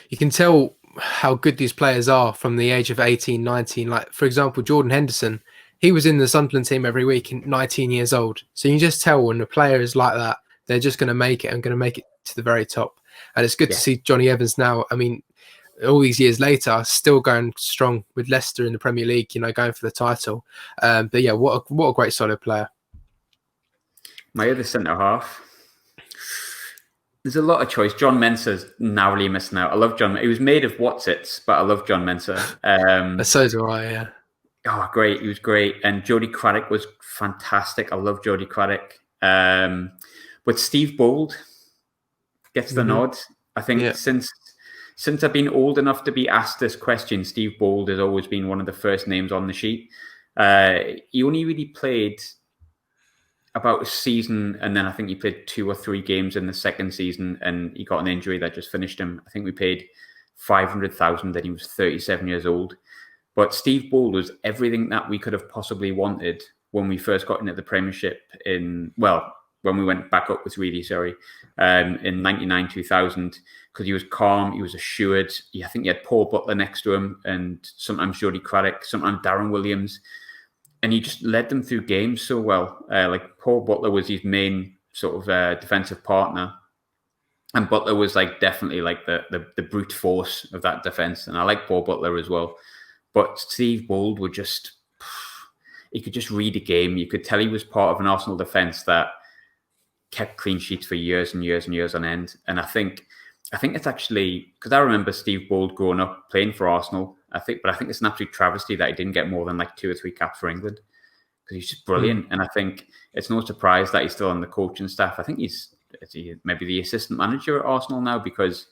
you can tell how good these players are from the age of 18, 19. Like, for example, Jordan Henderson, he was in the Sunderland team every week, 19 years old. So you can just tell when a player is like that, they're just going to make it and going to make it to the very top. And it's good to see Johnny Evans now. I mean, all these years later, still going strong with Leicester in the Premier League, going for the title. But yeah, what a great solid player. My other centre-half, there's a lot of choice. John Mensah's narrowly missing out. I love John. He was made of Watsits, but I love John Mensah. So do I, yeah. Oh, great. He was great. And Jody Craddock was fantastic. I love Jody Craddock. But Steve Bold gets the nod. I think since I've been old enough to be asked this question, Steve Bold has always been one of the first names on the sheet. He only really played about a season, and then I think he played 2 or 3 games in the second season, and he got an injury that just finished him. I think we paid $500,000 that he was 37 years old. But Steve Bold was everything that we could have possibly wanted when we first got into the Premiership when we went back up with in 99, 2000, because he was calm, he was assured. I think he had Paul Butler next to him, and sometimes Jody Craddock, sometimes Darren Williams. And he just led them through games so well. Like Paul Butler was his main sort of defensive partner. And Butler was definitely the brute force of that defense. And I like Paul Butler as well. But Steve Bold he could just read a game. You could tell he was part of an Arsenal defense that kept clean sheets for years and years and years on end. And I think it's actually, because I remember Steve Bold growing up playing for Arsenal, I think it's an absolute travesty that he didn't get more than 2 or 3 caps for England. because he's just brilliant. And I think it's no surprise that he's still on the coaching staff. I think he's maybe the assistant manager at Arsenal now, because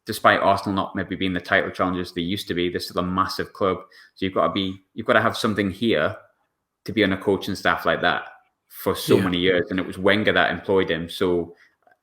despite Arsenal not maybe being the title challengers they used to be, they're still a massive club. So you've got to have something here to be on a coaching staff like that for so many years. And it was Wenger that employed him. So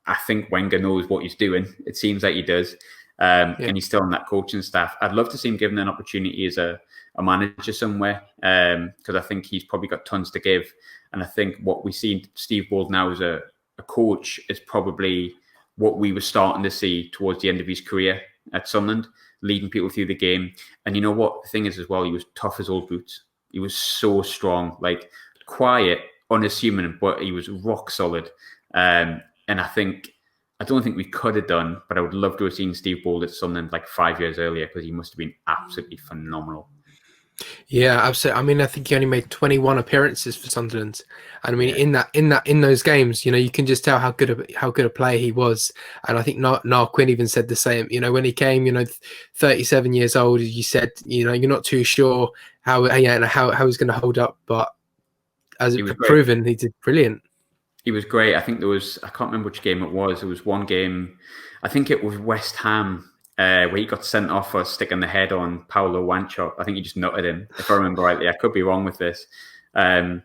I think Wenger knows what he's doing. It seems like he does. And he's still on that coaching staff. I'd love to see him given an opportunity as a manager somewhere, because I think he's probably got tons to give. And I think what we see Steve Bold now as a coach is probably what we were starting to see towards the end of his career at Sunderland, leading people through the game. And you know what the thing is as well, he was tough as old boots. He was so strong, like quiet, unassuming, but he was rock solid. And I don't think we could have done, but I would love to have seen Steve Bold at Sunderland like 5 years earlier, because he must have been absolutely phenomenal. Yeah, absolutely. I mean, I think he only made 21 appearances for Sunderland, and I mean, in those games, you can just tell how good a player he was. And I think Niall Quinn even said the same. When he came, 37 years old, you said, you're not too sure how he's going to hold up, but as it proven, he did brilliant. He was great. I think I can't remember which game it was. It was one game, I think it was West Ham, where he got sent off for sticking the head on Paulo Wanchope. I think he just nutted him, if I remember rightly. I could be wrong with this. And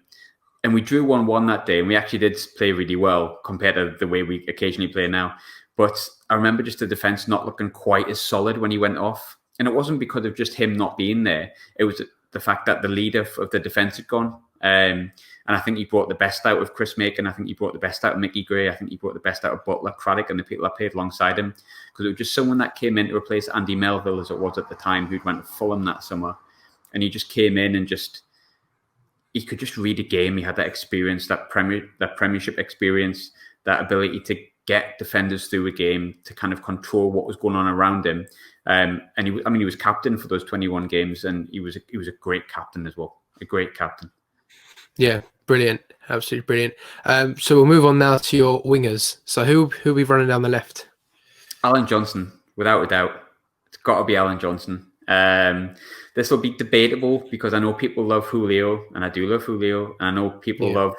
we drew 1-1 that day, and we actually did play really well compared to the way we occasionally play now. But I remember just the defence not looking quite as solid when he went off. And it wasn't because of just him not being there. It was the fact that the leader of the defence had gone. And I think he brought the best out of Chris Macon. I think he brought the best out of Mickey Gray. I think he brought the best out of Butler, Craddock, and the people that played alongside him. Because it was just someone that came in to replace Andy Melville, as it was at the time, who'd went to Fulham that summer. And he just came in and he could just read a game. He had that experience, that Premiership experience, that ability to get defenders through a game, to kind of control what was going on around him. And he was captain for those 21 games, and he was a great captain as well. A great captain. Yeah, brilliant. Absolutely brilliant. So we'll move on now to your wingers. So who are we running down the left? Alan Johnson, without a doubt. It's got to be Alan Johnson. This will be debatable, because I know people love Julio, and I do love Julio, and I know people love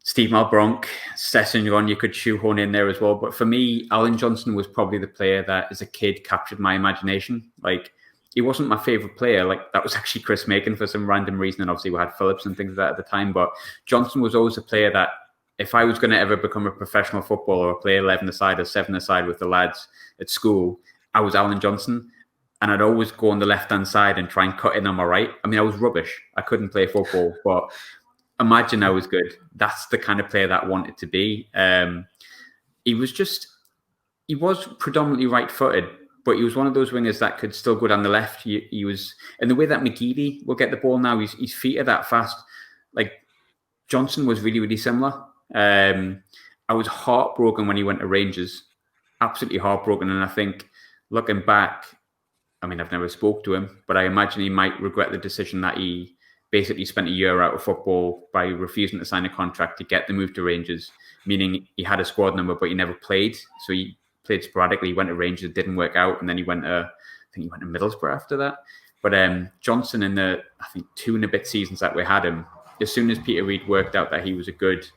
Steve Malbronk, Sessegnon, you could shoehorn in there as well. But for me, Alan Johnson was probably the player that, as a kid, captured my imagination. Like, he wasn't my favourite player. Like, that was actually Chris Macon for some random reason. And obviously we had Phillips and things like that at the time. But Johnson was always a player that, if I was going to ever become a professional footballer or play 11-a-side or 7-a-side with the lads at school, I was Alan Johnson. And I'd always go on the left-hand side and try and cut in on my right. I mean, I was rubbish. I couldn't play football. But imagine I was good. That's the kind of player that I wanted to be. He was predominantly right-footed, but he was one of those wingers that could still go down the left. He was, in the way that McGeady will get the ball now, his feet are that fast. Like, Johnson was really, really similar. I was heartbroken when he went to Rangers. Absolutely heartbroken. And I think, looking back, I mean, I've never spoke to him, but I imagine he might regret the decision that he basically spent a year out of football by refusing to sign a contract to get the move to Rangers, meaning he had a squad number, but he never played. So he played sporadically, went to Rangers, it didn't work out, and then I think he went to Middlesbrough after that. But Johnson, in the, I think, 2 and a bit seasons that we had him, as soon as Peter Reid worked out that he was a good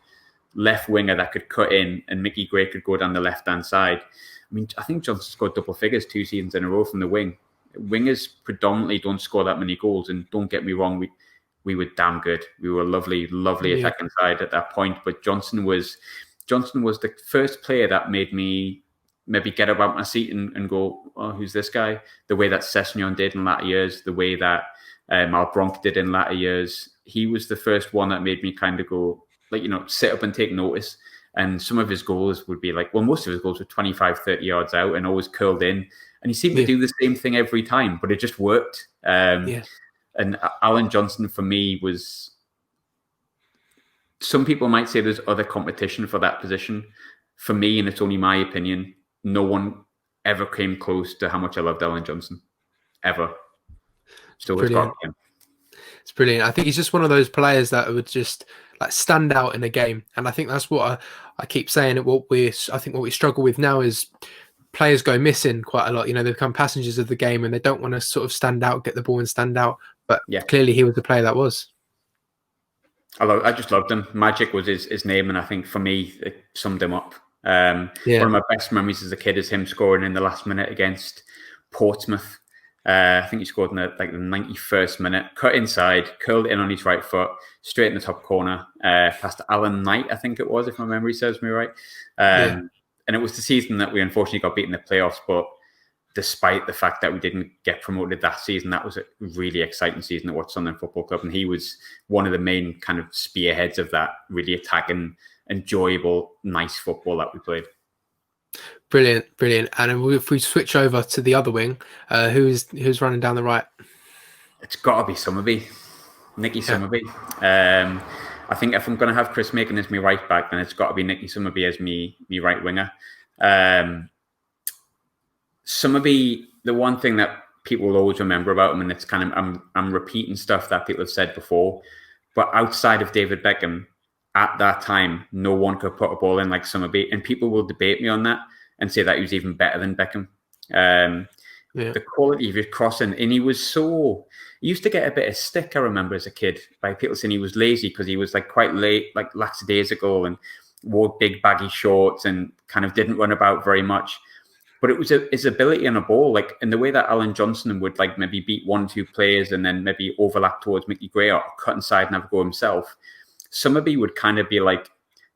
left winger that could cut in and Mickey Gray could go down the left-hand side, I mean, I think Johnson scored double figures 2 seasons in a row from the wing. Wingers predominantly don't score that many goals, and don't get me wrong, we were damn good. We were lovely attacking side at that point. But Johnson was the first player that made me maybe get up out my seat and go, oh, who's this guy? The way that Sessegnon did in latter years, the way that Malbronk did in latter years. He was the first one that made me kind of go, like, sit up and take notice. And some of his goals would be like, well, most of his goals were 25, 30 yards out and always curled in. And he seemed to do the same thing every time, but it just worked. And Alan Johnson, for me, was... Some people might say there's other competition for that position. For me, and it's only my opinion, no one ever came close to how much I loved Alan Johnson. Ever. So it's got him. It's brilliant. I think he's just one of those players that would just like stand out in a game. And I think that's what I keep saying. What we struggle with now is players go missing quite a lot. They become passengers of the game and they don't want to sort of stand out, get the ball and stand out. But clearly he was the player that was. I just loved him. Magic was his name, and I think for me it summed him up. One Yeah, of my best memories as a kid is him scoring in the last minute against Portsmouth. I think he scored in the 91st minute, cut inside, curled it in on his right foot, straight in the top corner, past Alan Knight, I think it was, if my memory serves me right. yeah. And it was the season that we unfortunately got beaten in the playoffs, but despite the fact that we didn't get promoted that season, that was a really exciting season at What Sunderland Football Club, and he was one of the main kind of spearheads of that really attacking, enjoyable, nice football that we played. Brilliant. And if we switch over to the other wing, who's running down the right? It's got to be Summerby, Nicky Summerby. I think if I'm going to have Chris Macon as my right back, then it's got to be Nicky Summerby as me right winger. Summerby, the one thing that people will always remember about him, and it's kind of I'm repeating stuff that people have said before, but outside of David Beckham, at that time, no one could put a ball in like Summerby, and people will debate me on that and say that he was even better than Beckham. The quality of his crossing, and he used to get a bit of stick, I remember as a kid, by people saying he was lazy because he was like quite late, like lackadaisical, and wore big baggy shorts and kind of didn't run about very much. But it was his ability on a ball, like in the way that Alan Johnson would like maybe beat 1-2 players and then maybe overlap towards Mickey Gray or cut inside and have a go himself. Summerby would kind of be like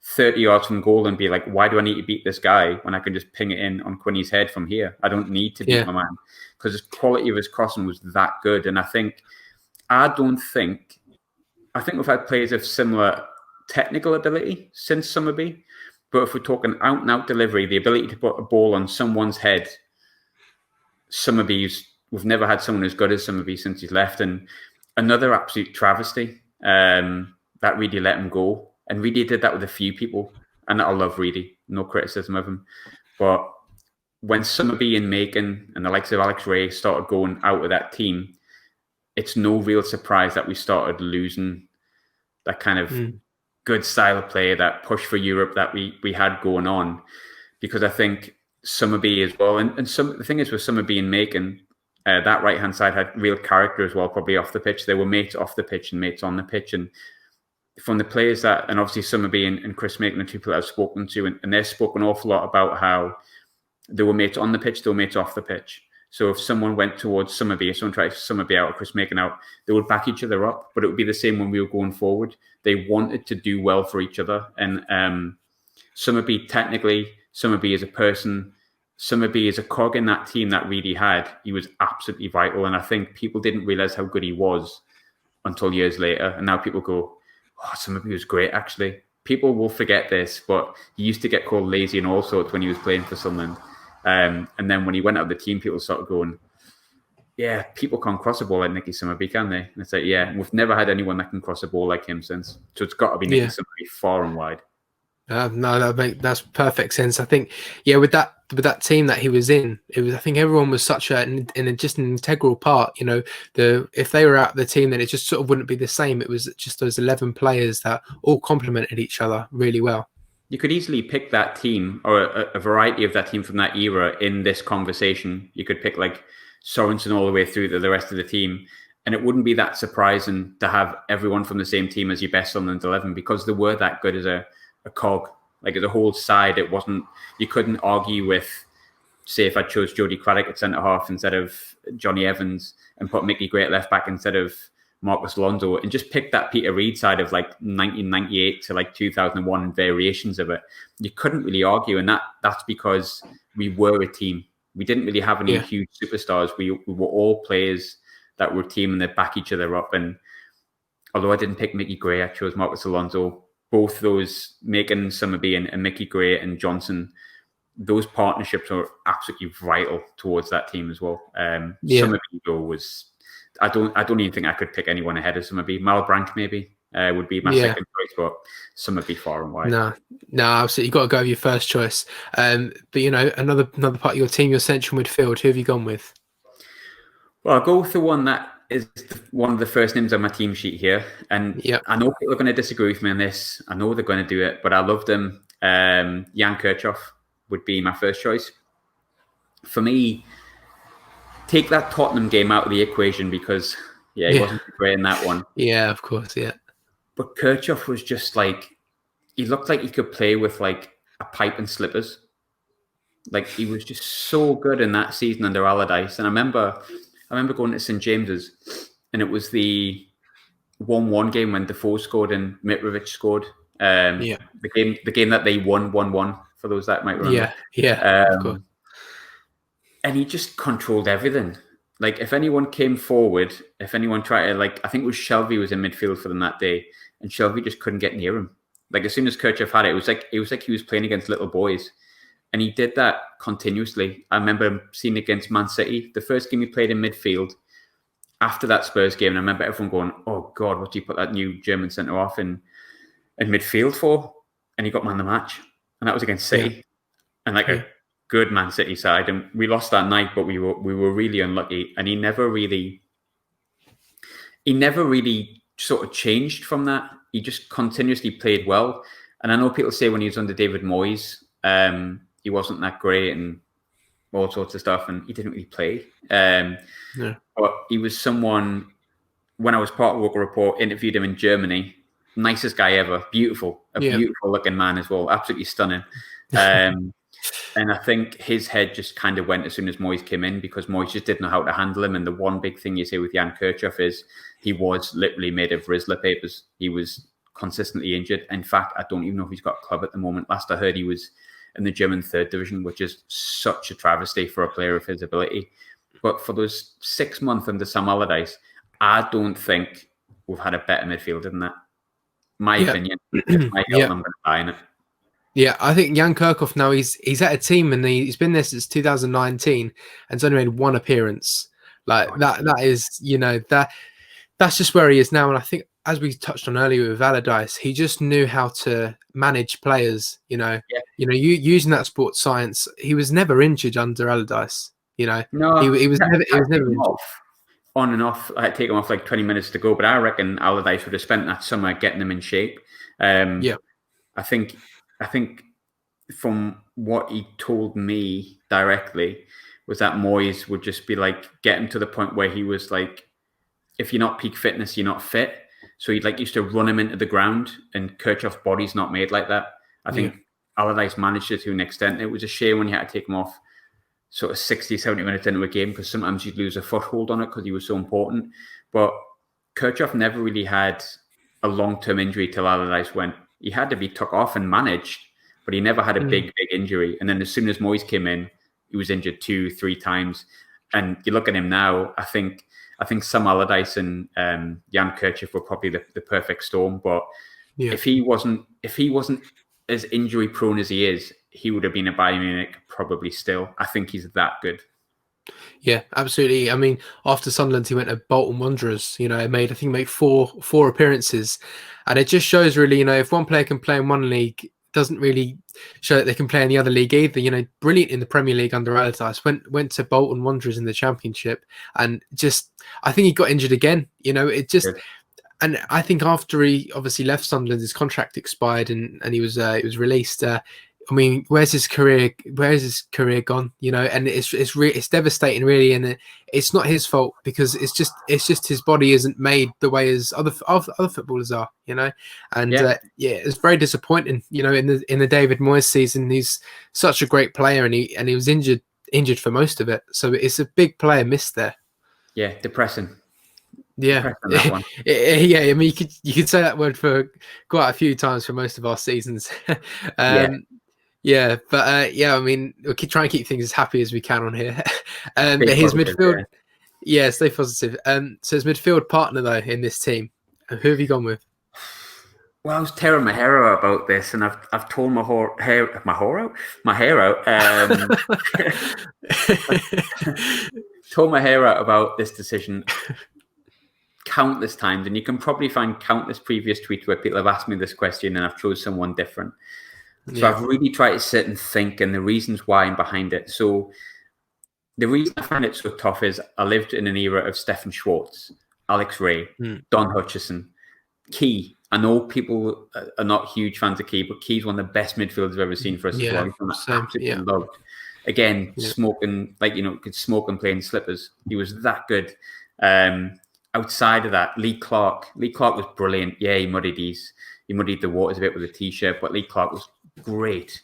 30 yards from goal and be like, why do I need to beat this guy when I can just ping it in on Quinny's head from here? I don't need to beat my man, because the quality of his crossing was that good. And I think we've had players of similar technical ability since Summerby. But if we're talking out and out delivery, the ability to put a ball on someone's head, we've never had someone as good as Summerby since he's left. And another absolute travesty that Reedy let him go. And Reedy did that with a few people. And I love Reedy, no criticism of him. But when Summerby and Macon and the likes of Alex Ray started going out of that team, it's no real surprise that we started losing that kind of good style of play, that push for Europe that we had going on. Because I think Summerby as well, and the thing is with Summerby and Macon, that right-hand side had real character as well, probably off the pitch. They were mates off the pitch and mates on the pitch. And from the players that, and obviously Summerby and Chris Macon are two people I've spoken to, and they've spoken an awful lot about how they were mates on the pitch, they were mates off the pitch. So if someone went towards Summerby, if someone tried Summerby out or Chris Macon out, they would back each other up. But it would be the same when we were going forward. They wanted to do well for each other. And Summerby, technically, Summerby as a person, Summerby as a cog in that team that Reedy had, he was absolutely vital. And I think people didn't realise how good he was until years later. And now people go, oh, Summerby was great, actually. People will forget this, but he used to get called lazy and all sorts when he was playing for Sunderland. And then when he went out of the team, people started going, yeah, people can't cross a ball like Nicky Summerby, can they? And it's like, yeah, we've never had anyone that can cross a ball like him since. So it's got to be Nicky Summerby far and wide. No, that's perfect sense. I think, with that team that he was in, I think everyone was such just an integral part. If they were out of the team, then it just sort of wouldn't be the same. It was just those 11 players that all complemented each other really well. You could easily pick that team or a variety of that team from that era in this conversation. You could pick like Sorensen all the way through to the rest of the team. And it wouldn't be that surprising to have everyone from the same team as your best Sunderland 11, because they were that good as a cog. Like as a whole side, you couldn't argue with, say, if I chose Jody Craddock at centre-half instead of Johnny Evans and put Mickey Gray at left-back instead of Marcus Alonso, and just pick that Peter Reid side of like 1998 to like 2001 and variations of it. You couldn't really argue, and that's because we were a team. We didn't really have any huge superstars. We were all players that were a team and they back each other up. And although I didn't pick Mickey Gray, I chose Marcus Alonso. Both those, Macon, Summerby and Mickey Gray and Johnson, those partnerships are absolutely vital towards that team as well. Summerby was... I don't even think I could pick anyone ahead of Summerby. Malbranck maybe would be my second choice, but Summerby far and wide. No, absolutely. You've got to go with your first choice. But another part of your team, your central midfield, who have you gone with? Well, I'll go with the one that is one of the first names on my team sheet here. And I know people are going to disagree with me on this. I know they're going to do it, but I loved him. Jan Kirchhoff would be my first choice. For me, take that Tottenham game out of the equation because, he wasn't great in that one. Yeah, of course, yeah. But Kirchhoff was just like, he looked like he could play with like a pipe and slippers. Like he was just so good in that season under Allardyce. And I remember going to St James's, and it was the 1-1 game when Defoe scored and Mitrovic scored. The game that they won 1-1, for those that might remember. Of course. And he just controlled everything. Like if anyone came forward, if anyone tried to, like, I think it was Shelby was in midfield for them that day, and Shelby just couldn't get near him. Like as soon as Kirchhoff had it, it was like he was playing against little boys. And he did that continuously. I remember him seeing against Man City, the first game he played in midfield after that Spurs game. And I remember everyone going, oh God, what do you put that new German centre-off in midfield for? And he got man of the match. And that was against City. And like a good Man City side. And we lost that night, but we were really unlucky. And he never really sort of changed from that. He just continuously played well. And I know people say when he was under David Moyes, he wasn't that great and all sorts of stuff, and he didn't really play. But he was someone, when I was part of Local Report, interviewed him in Germany. Nicest guy ever. Beautiful. Beautiful looking man as well. Absolutely stunning. And I think his head just kind of went as soon as Moyes came in, because Moyes just didn't know how to handle him. And the one big thing you say with Jan Kirchhoff is he was literally made of Rizzler papers. He was consistently injured. In fact, I don't even know if he's got a club at the moment. Last I heard, he was in the German third division, which is such a travesty for a player of his ability. But for those 6 months under Sam Allardyce, I don't think we've had a better midfielder than that. My opinion. I'm going to buy in it. Yeah, I think Jan Kirchhoff now, he's at a team and he's been there since 2019 and he's only made one appearance. Like that is, that's just where he is now. And I think, as we touched on earlier with Allardyce, he just knew how to manage players. Using that sports science, he was never injured under Allardyce. No, he was never injured. On and off, I take him off like 20 minutes to go, but I reckon Allardyce would have spent that summer getting him in shape. I think from what he told me directly was that Moyes would just be like, get him to the point where he was like, if you're not peak fitness, you're not fit. So he used to run him into the ground, and Kirchhoff's body's not made like that. I think Allardyce managed it to an extent. It was a shame when you had to take him off sort of 60, 70 minutes into a game, because sometimes you'd lose a foothold on it because he was so important. But Kirchhoff never really had a long-term injury till Allardyce went. He had to be took off and managed, but he never had a big injury. And then as soon as Moyes came in, he was injured 2-3 times. And you look at him now, I think Sam Allardyce and Jan Kirchhoff were probably the perfect storm. But if he wasn't as injury prone as he is, he would have been at Bayern Munich probably still. I think he's that good. Yeah, absolutely. I mean, after Sunderland, he went to Bolton Wanderers. Made four appearances, and it just shows really, if one player can play in one league, doesn't really show that they can play in the other league either. Brilliant in the Premier League under Allardyce. Went to Bolton Wanderers in the Championship, and I think he got injured again. And I think after he obviously left Sunderland, his contract expired, and he was released. Where's his career gone? And it's devastating, really. And it's not his fault, because it's just his body isn't made the way as other footballers are. And it's very disappointing. In the David Moyes season, he's such a great player, and he was injured for most of it. So it's a big player missed there. Yeah, depressing. Yeah, I mean, you could say that word for quite a few times for most of our seasons. I mean, we'll try and keep things as happy as we can on here. But his midfield, stay positive. So his midfield partner though in this team, who have you gone with? Well, I was tearing my hair out about this, and I've torn my hair out. Torn my hair out about this decision countless times, and you can probably find countless previous tweets where people have asked me this question, and I've chose someone different. So I've really tried to sit and think, and the reasons why I'm behind it. So the reason I find it so tough is I lived in an era of Stefan Schwartz, Alex Ray, Don Hutchison, Key. I know people are not huge fans of Key, but Key's one of the best midfielders I've ever seen for us as well. He's absolutely loved. Again, smoking, could smoke and play in slippers. He was that good. And outside of that, Lee Clark was brilliant. Yeah, he muddied the waters a bit with a t-shirt, but Lee Clark was great.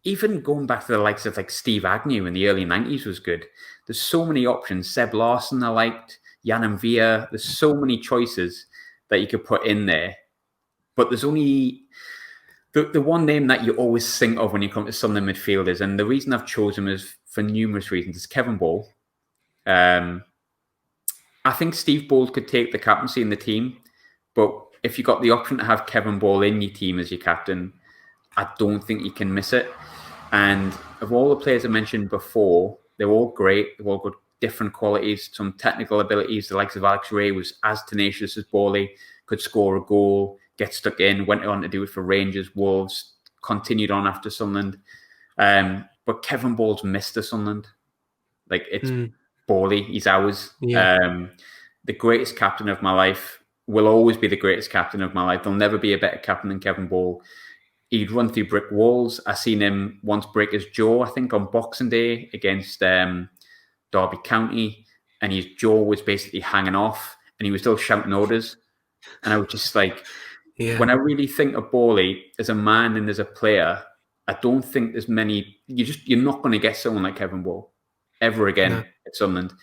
Even going back to the likes of like Steve Agnew in the early 90s was good. There's so many options. Seb Larson I liked, Jan Villa. There's so many choices that you could put in there. But there's only the one name that you always think of when you come to Sunderland midfielders, and the reason I've chosen him is for numerous reasons. Is Kevin Ball. I think Steve Ball could take the captaincy in the team, but if you got the option to have Kevin Ball in your team as your captain, I don't think you can miss it. And of all the players I mentioned before, they're all great. They've all got different qualities, some technical abilities. The likes of Alex Ray was as tenacious as Bawley, could score a goal, get stuck in, went on to do it for Rangers, Wolves, continued on after Sunderland. But Kevin Ball's Mr. Sunderland. Like, it's Bawley, he's ours. Yeah. The greatest captain of my life, will always be the greatest captain of my life. There'll never be a better captain than Kevin Ball. He'd run through brick walls. I seen him once break his jaw, I think on Boxing Day against Derby County, and his jaw was basically hanging off, and he was still shouting orders. And I was just like, when I really think of Bawley as a man and as a player, I don't think there's many. You're not going to get someone like Kevin Ball ever again at Sunderland.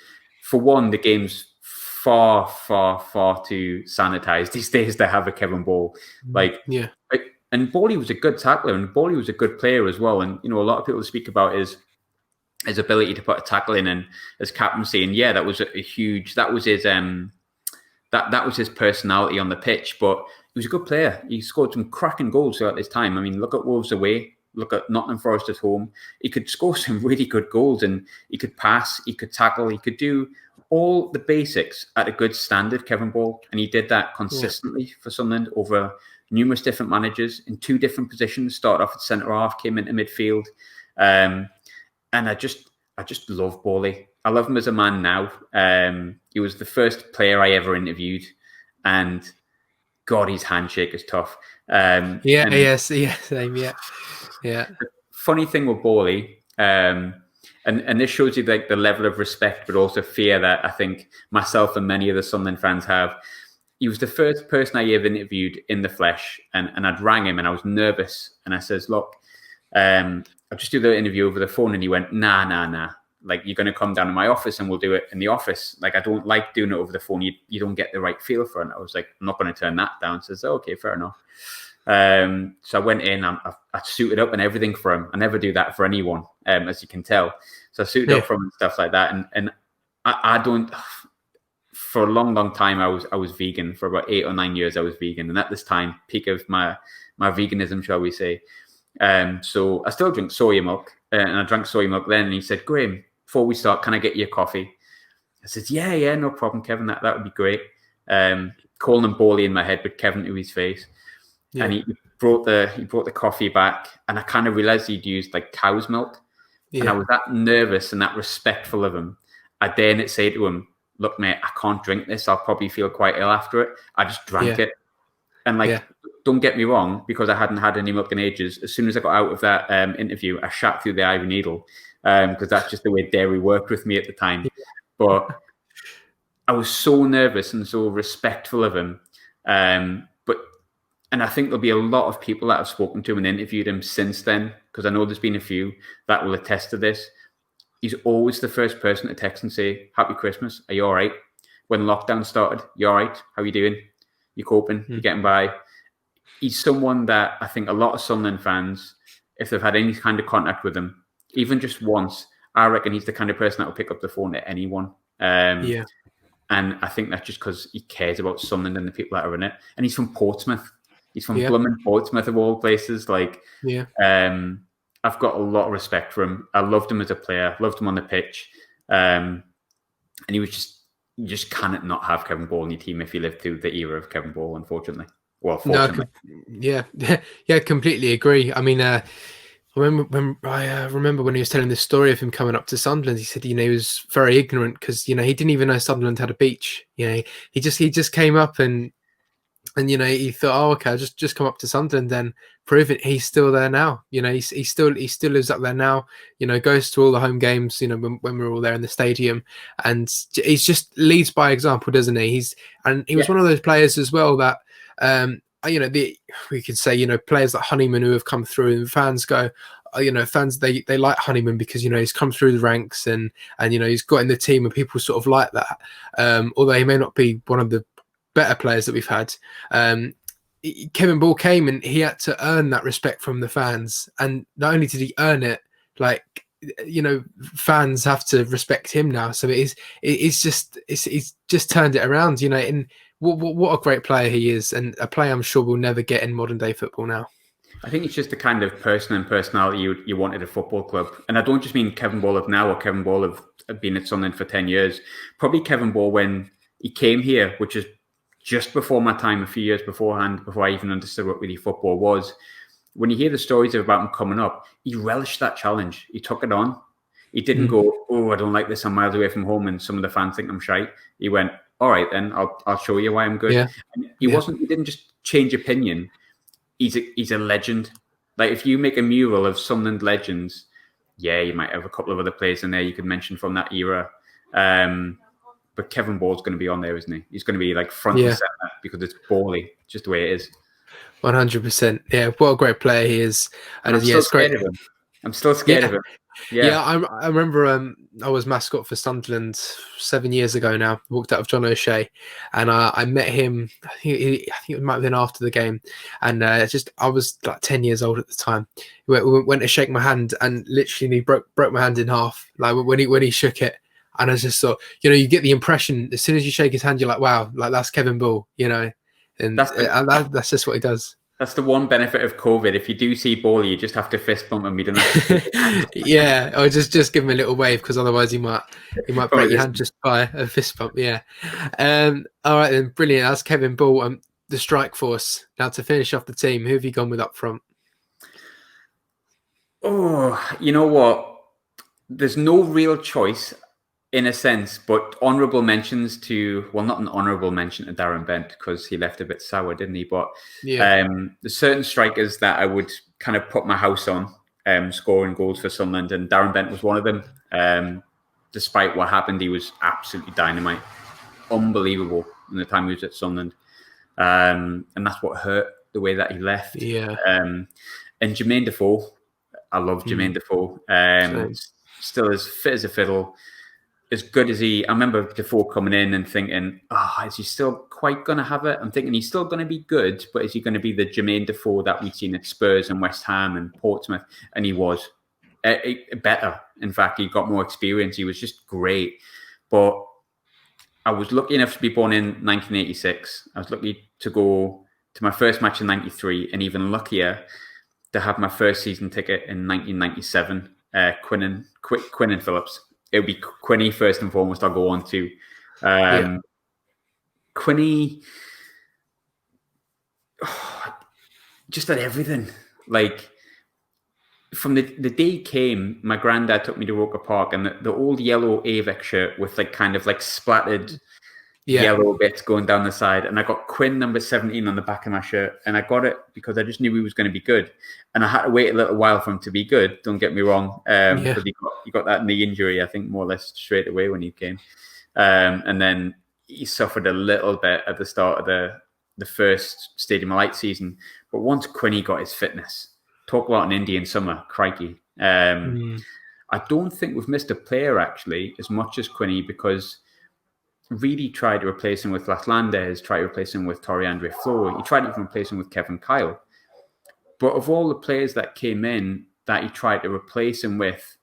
For one, the game's far, far, far too sanitized these days to have a Kevin Ball. And Bawley was a good tackler, and Bawley was a good player as well. And, you know, a lot of people speak about his ability to put a tackle in and his captaincy. And yeah, that was a huge, that was his personality on the pitch, but he was a good player. He scored some cracking goals throughout his time. I mean, look at Wolves away, look at Nottingham Forest at home. He could score some really good goals, and he could pass, he could tackle, he could do all the basics at a good standard, Kevin Ball. And he did that consistently for Sunderland over numerous different managers in two different positions. Started off at centre half, came into midfield, and I just love Bawley. I love him as a man now. He was the first player I ever interviewed, and God, his handshake is tough. Same. Funny thing with Bawley, and this shows you like the level of respect, but also fear that I think myself and many of the Sunderland fans have. He was the first person I ever interviewed in the flesh, and I'd rang him and I was nervous. And I says, look, I'll just do the interview over the phone. And he went, nah. Like, you're going to come down to my office and we'll do it in the office. Like, I don't like doing it over the phone. You don't get the right feel for it. And I was like, I'm not going to turn that down. Says, oh, okay, fair enough. So I went in, I suited up and everything for him. I never do that for anyone, as you can tell. So I suited up for him and stuff like that. And I don't... For a long time, I was vegan. For about 8 or 9 years, I was vegan. And at this time, peak of my veganism, shall we say. So I still drink soya milk. And I drank soya milk then. And he said, Graham, before we start, can I get you a coffee? I said, yeah, no problem, Kevin. That would be great. Calling him Bawley in my head, but Kevin to his face. Yeah. And he brought the coffee back. And I kind of realized he'd used like cow's milk. Yeah. And I was that nervous and that respectful of him. I dare not say to him, look, mate, I can't drink this. I'll probably feel quite ill after it. I just drank it. And don't get me wrong, because I hadn't had any milk in ages. As soon as I got out of that interview, I shat through the ivory needle, because that's just the way dairy worked with me at the time. But I was so nervous and so respectful of him. And I think there'll be a lot of people that have spoken to him and interviewed him since then, because I know there's been a few that will attest to this. He's always the first person to text and say, Happy Christmas. Are you all right? When lockdown started, you all right? How are you doing? You coping? You getting by? He's someone that I think a lot of Sunderland fans, if they've had any kind of contact with him, even just once, I reckon he's the kind of person that will pick up the phone to anyone. And I think that's just because he cares about Sunderland and the people that are in it. And he's from Portsmouth. He's from blooming Portsmouth of all places. I've got a lot of respect for him. I loved him as a player, loved him on the pitch. And he was you just cannot not have Kevin Ball in your team if you lived through the era of Kevin Ball, unfortunately. Well, fortunately. No, completely agree. I mean, I remember when he was telling the story of him coming up to Sunderland, he said, he was very ignorant because, he didn't even know Sunderland had a beach. He just came up and And he thought, oh, okay, I'll just come up to Sunderland, then prove it. He's still there now. He still lives up there now. Goes to all the home games. When we're all there in the stadium, and he's just leads by example, doesn't he? He was one of those players as well that we could say players like Honeyman who have come through, and fans go, fans they like Honeyman because he's come through the ranks, and he's got in the team, and people sort of like that. Although he may not be one of the better players that we've had. Kevin Ball came and he had to earn that respect from the fans, and not only did he earn it, like fans have to respect him now. So he's just turned it around, and what a great player he is, and a player I'm sure we'll never get in modern day football now. I think it's just the kind of person and personality you want at a football club. And I don't just mean Kevin Ball of now or Kevin Ball of been at Sunderland for 10 years. Probably Kevin Ball when he came here, which is just before my time, a few years beforehand, before I even understood what really football was. When you hear the stories about him coming up, he relished that challenge. He took it on. He didn't go, oh, I don't like this. I'm miles away from home and some of the fans think I'm shite. He went, all right, then I'll show you why I'm good. Yeah. And he didn't just change opinion. He's a legend. Like if you make a mural of Sunderland legends, you might have a couple of other players in there you could mention from that era. But Kevin Ball's going to be on there, isn't he? He's going to be like front and center because it's Bally, just the way it is. 100%. Yeah, what a great player he is. And I'm still scared of him. I'm still scared of him. Yeah, I remember I was mascot for Sunderland 7 years ago now. Walked out of John O'Shea, and I met him. I think it might have been after the game, and I was like 10 years old at the time. We went to shake my hand, and literally he broke my hand in half. Like when he shook it, and I just thought, you get the impression as soon as you shake his hand, you're like, wow, like that's Kevin Ball, and that's just what he does. That's the one benefit of COVID. If you do see Ball, you just have to fist bump him. You don't have to yeah, or just give him a little wave, because otherwise he might break your hand just by a fist bump. Yeah. All right then, brilliant. That's Kevin Ball. The strike force. Now to finish off the team, who have you gone with up front? Oh, you know what? There's no real choice in a sense, but honourable mentions to, well, not an honourable mention to Darren Bent because he left a bit sour, didn't he? But there's certain strikers that I would kind of put my house on scoring goals for Sunderland, and Darren Bent was one of them. Despite what happened, he was absolutely dynamite, unbelievable in the time he was at Sunderland, and that's what hurt, the way that he left. Yeah. And Jermaine Defoe, I love Jermaine Defoe. Still as fit as a fiddle. As good as I remember Defoe coming in and thinking, is he still quite going to have it? I'm thinking he's still going to be good, but is he going to be the Jermaine Defoe that we've seen at Spurs and West Ham and Portsmouth? And he was better. In fact, he got more experience. He was just great. But I was lucky enough to be born in 1986. I was lucky to go to my first match in 93, and even luckier to have my first season ticket in 1997. Quinn and Phillips. It would be Quinny first and foremost. I'll go on to Quinny. Just at everything. Like from the day he came, my granddad took me to Roker Park, and the old yellow Avex shirt with like kind of like splattered yellow bits going down the side, and I got Quinn number 17 on the back of my shirt, and I got it because I just knew he was going to be good, and I had to wait a little while for him to be good, don't get me wrong, because he got that knee injury, I think, more or less straight away when he came, and then he suffered a little bit at the start of the first Stadium of Light season, but once Quinny got his fitness, talk about an Indian summer, crikey. I don't think we've missed a player actually as much as Quinny, because really tried to replace him with Latlandez, tried to replace him with Torre Andre Flo. He tried to even replace him with Kevin Kyle. But of all the players that came in that he tried to replace him with,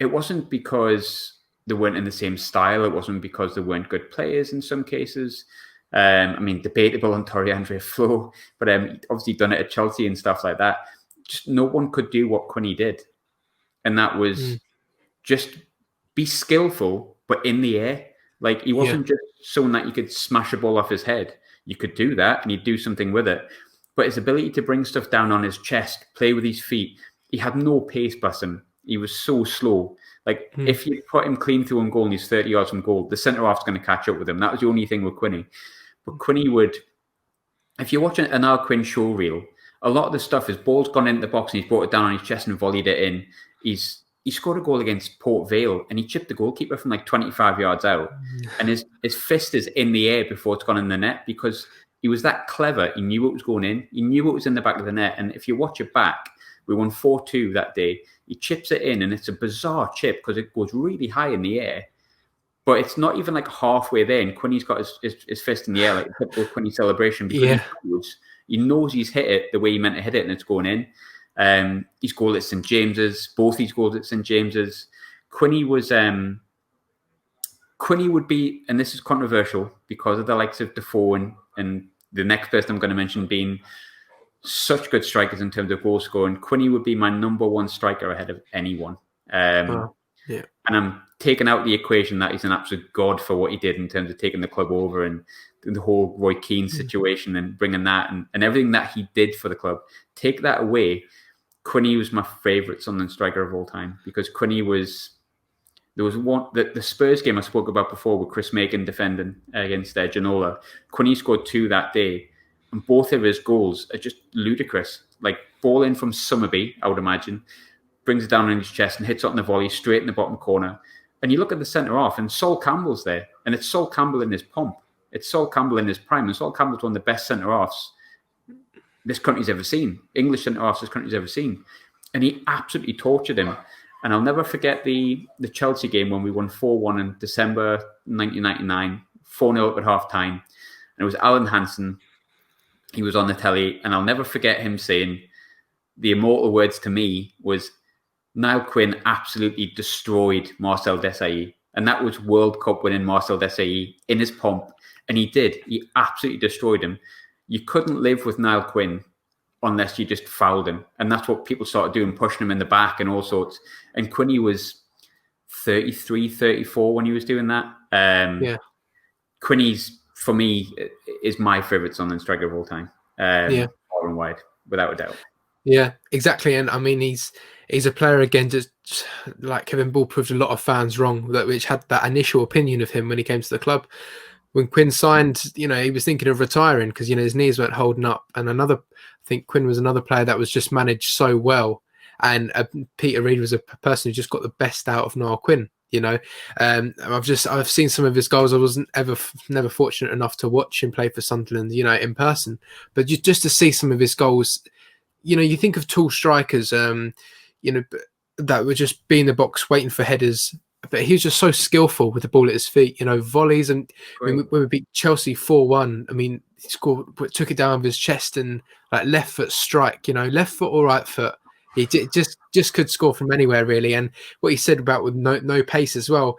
it wasn't because they weren't in the same style. It wasn't because they weren't good players in some cases. I mean, debatable on Torre Andre Flo, but obviously done it at Chelsea and stuff like that. Just no one could do what Quinny did. And that was just be skillful, but in the air. Like, he wasn't just someone that you could smash a ball off his head. You could do that and he'd do something with it. But his ability to bring stuff down on his chest, play with his feet, he had no pace, bless him. He was so slow. Like, if you put him clean through on goal and he's 30 yards from goal, the centre-half's going to catch up with him. That was the only thing with Quinny. But Quinny would if you're watching an Al Quinn show reel, a lot of the stuff is ball's gone into the box and he's brought it down on his chest and volleyed it in. He scored a goal against Port Vale and he chipped the goalkeeper from like 25 yards out, and his fist is in the air before it's gone in the net because he was that clever. He knew what was going in. He knew what was in the back of the net. And if you watch it back, we won 4-2 that day. He chips it in and it's a bizarre chip because it goes really high in the air. But it's not even like halfway there, and Quinny's got his fist in the air, like a typical Quinny celebration, because he knows he's hit it the way he meant to hit it, and it's going in. He's goal at St James's, both these goals at St James's. Quinny would be, and this is controversial because of the likes of Defoe and the next person I'm going to mention being such good strikers in terms of goal scoring. Quinny would be my number one striker ahead of anyone. And I'm taking out the equation that he's an absolute god for what he did in terms of taking the club over and the whole Roy Keane situation and bringing that and everything that he did for the club. Take that away, Quinny was my favourite Sunderland striker of all time because Quinny was... There was one, the Spurs game I spoke about before with Chris Macon defending against Genola. Quinny scored 2 that day, and both of his goals are just ludicrous. Like, ball in from Summerby, I would imagine, brings it down on his chest and hits it on the volley straight in the bottom corner. And you look at the centre-half, and Sol Campbell's there. And it's Sol Campbell in his pomp. It's Sol Campbell in his prime. And Sol Campbell's one of the best centre-halves this country's ever seen. English centre-halves this country's ever seen. And he absolutely tortured him. And I'll never forget the Chelsea game when we won 4-1 in December 1999, 4-0 up at half-time. And it was Alan Hansen. He was on the telly. And I'll never forget him saying, the immortal words to me was, Niall Quinn absolutely destroyed Marcel Desailly. And that was World Cup winning Marcel Desailly in his pomp. And he did. He absolutely destroyed him. You couldn't live with Niall Quinn unless you just fouled him. And that's what people started doing, pushing him in the back and all sorts. And Quinny was 33, 34 when he was doing that. Quinny's, for me, is my favourite Sunderland striker of all time. Far and wide, without a doubt. Yeah, exactly. And I mean, he's a player, again, just like Kevin Ball proved a lot of fans wrong, which had that initial opinion of him when he came to the club. When Quinn signed, he was thinking of retiring because, his knees weren't holding up. And I think Quinn was another player that was just managed so well. And Peter Reid was a person who just got the best out of Niall Quinn. I've seen some of his goals. I wasn't never fortunate enough to watch him play for Sunderland, in person. But just to see some of his goals, you think of tall strikers, that would just be in the box waiting for headers. But he was just so skillful with the ball at his feet, volleys. And when we beat Chelsea 4-1, I mean, he scored, took it down with his chest and like left foot strike, left foot or right foot. He just could score from anywhere, really. And what he said about with no pace as well,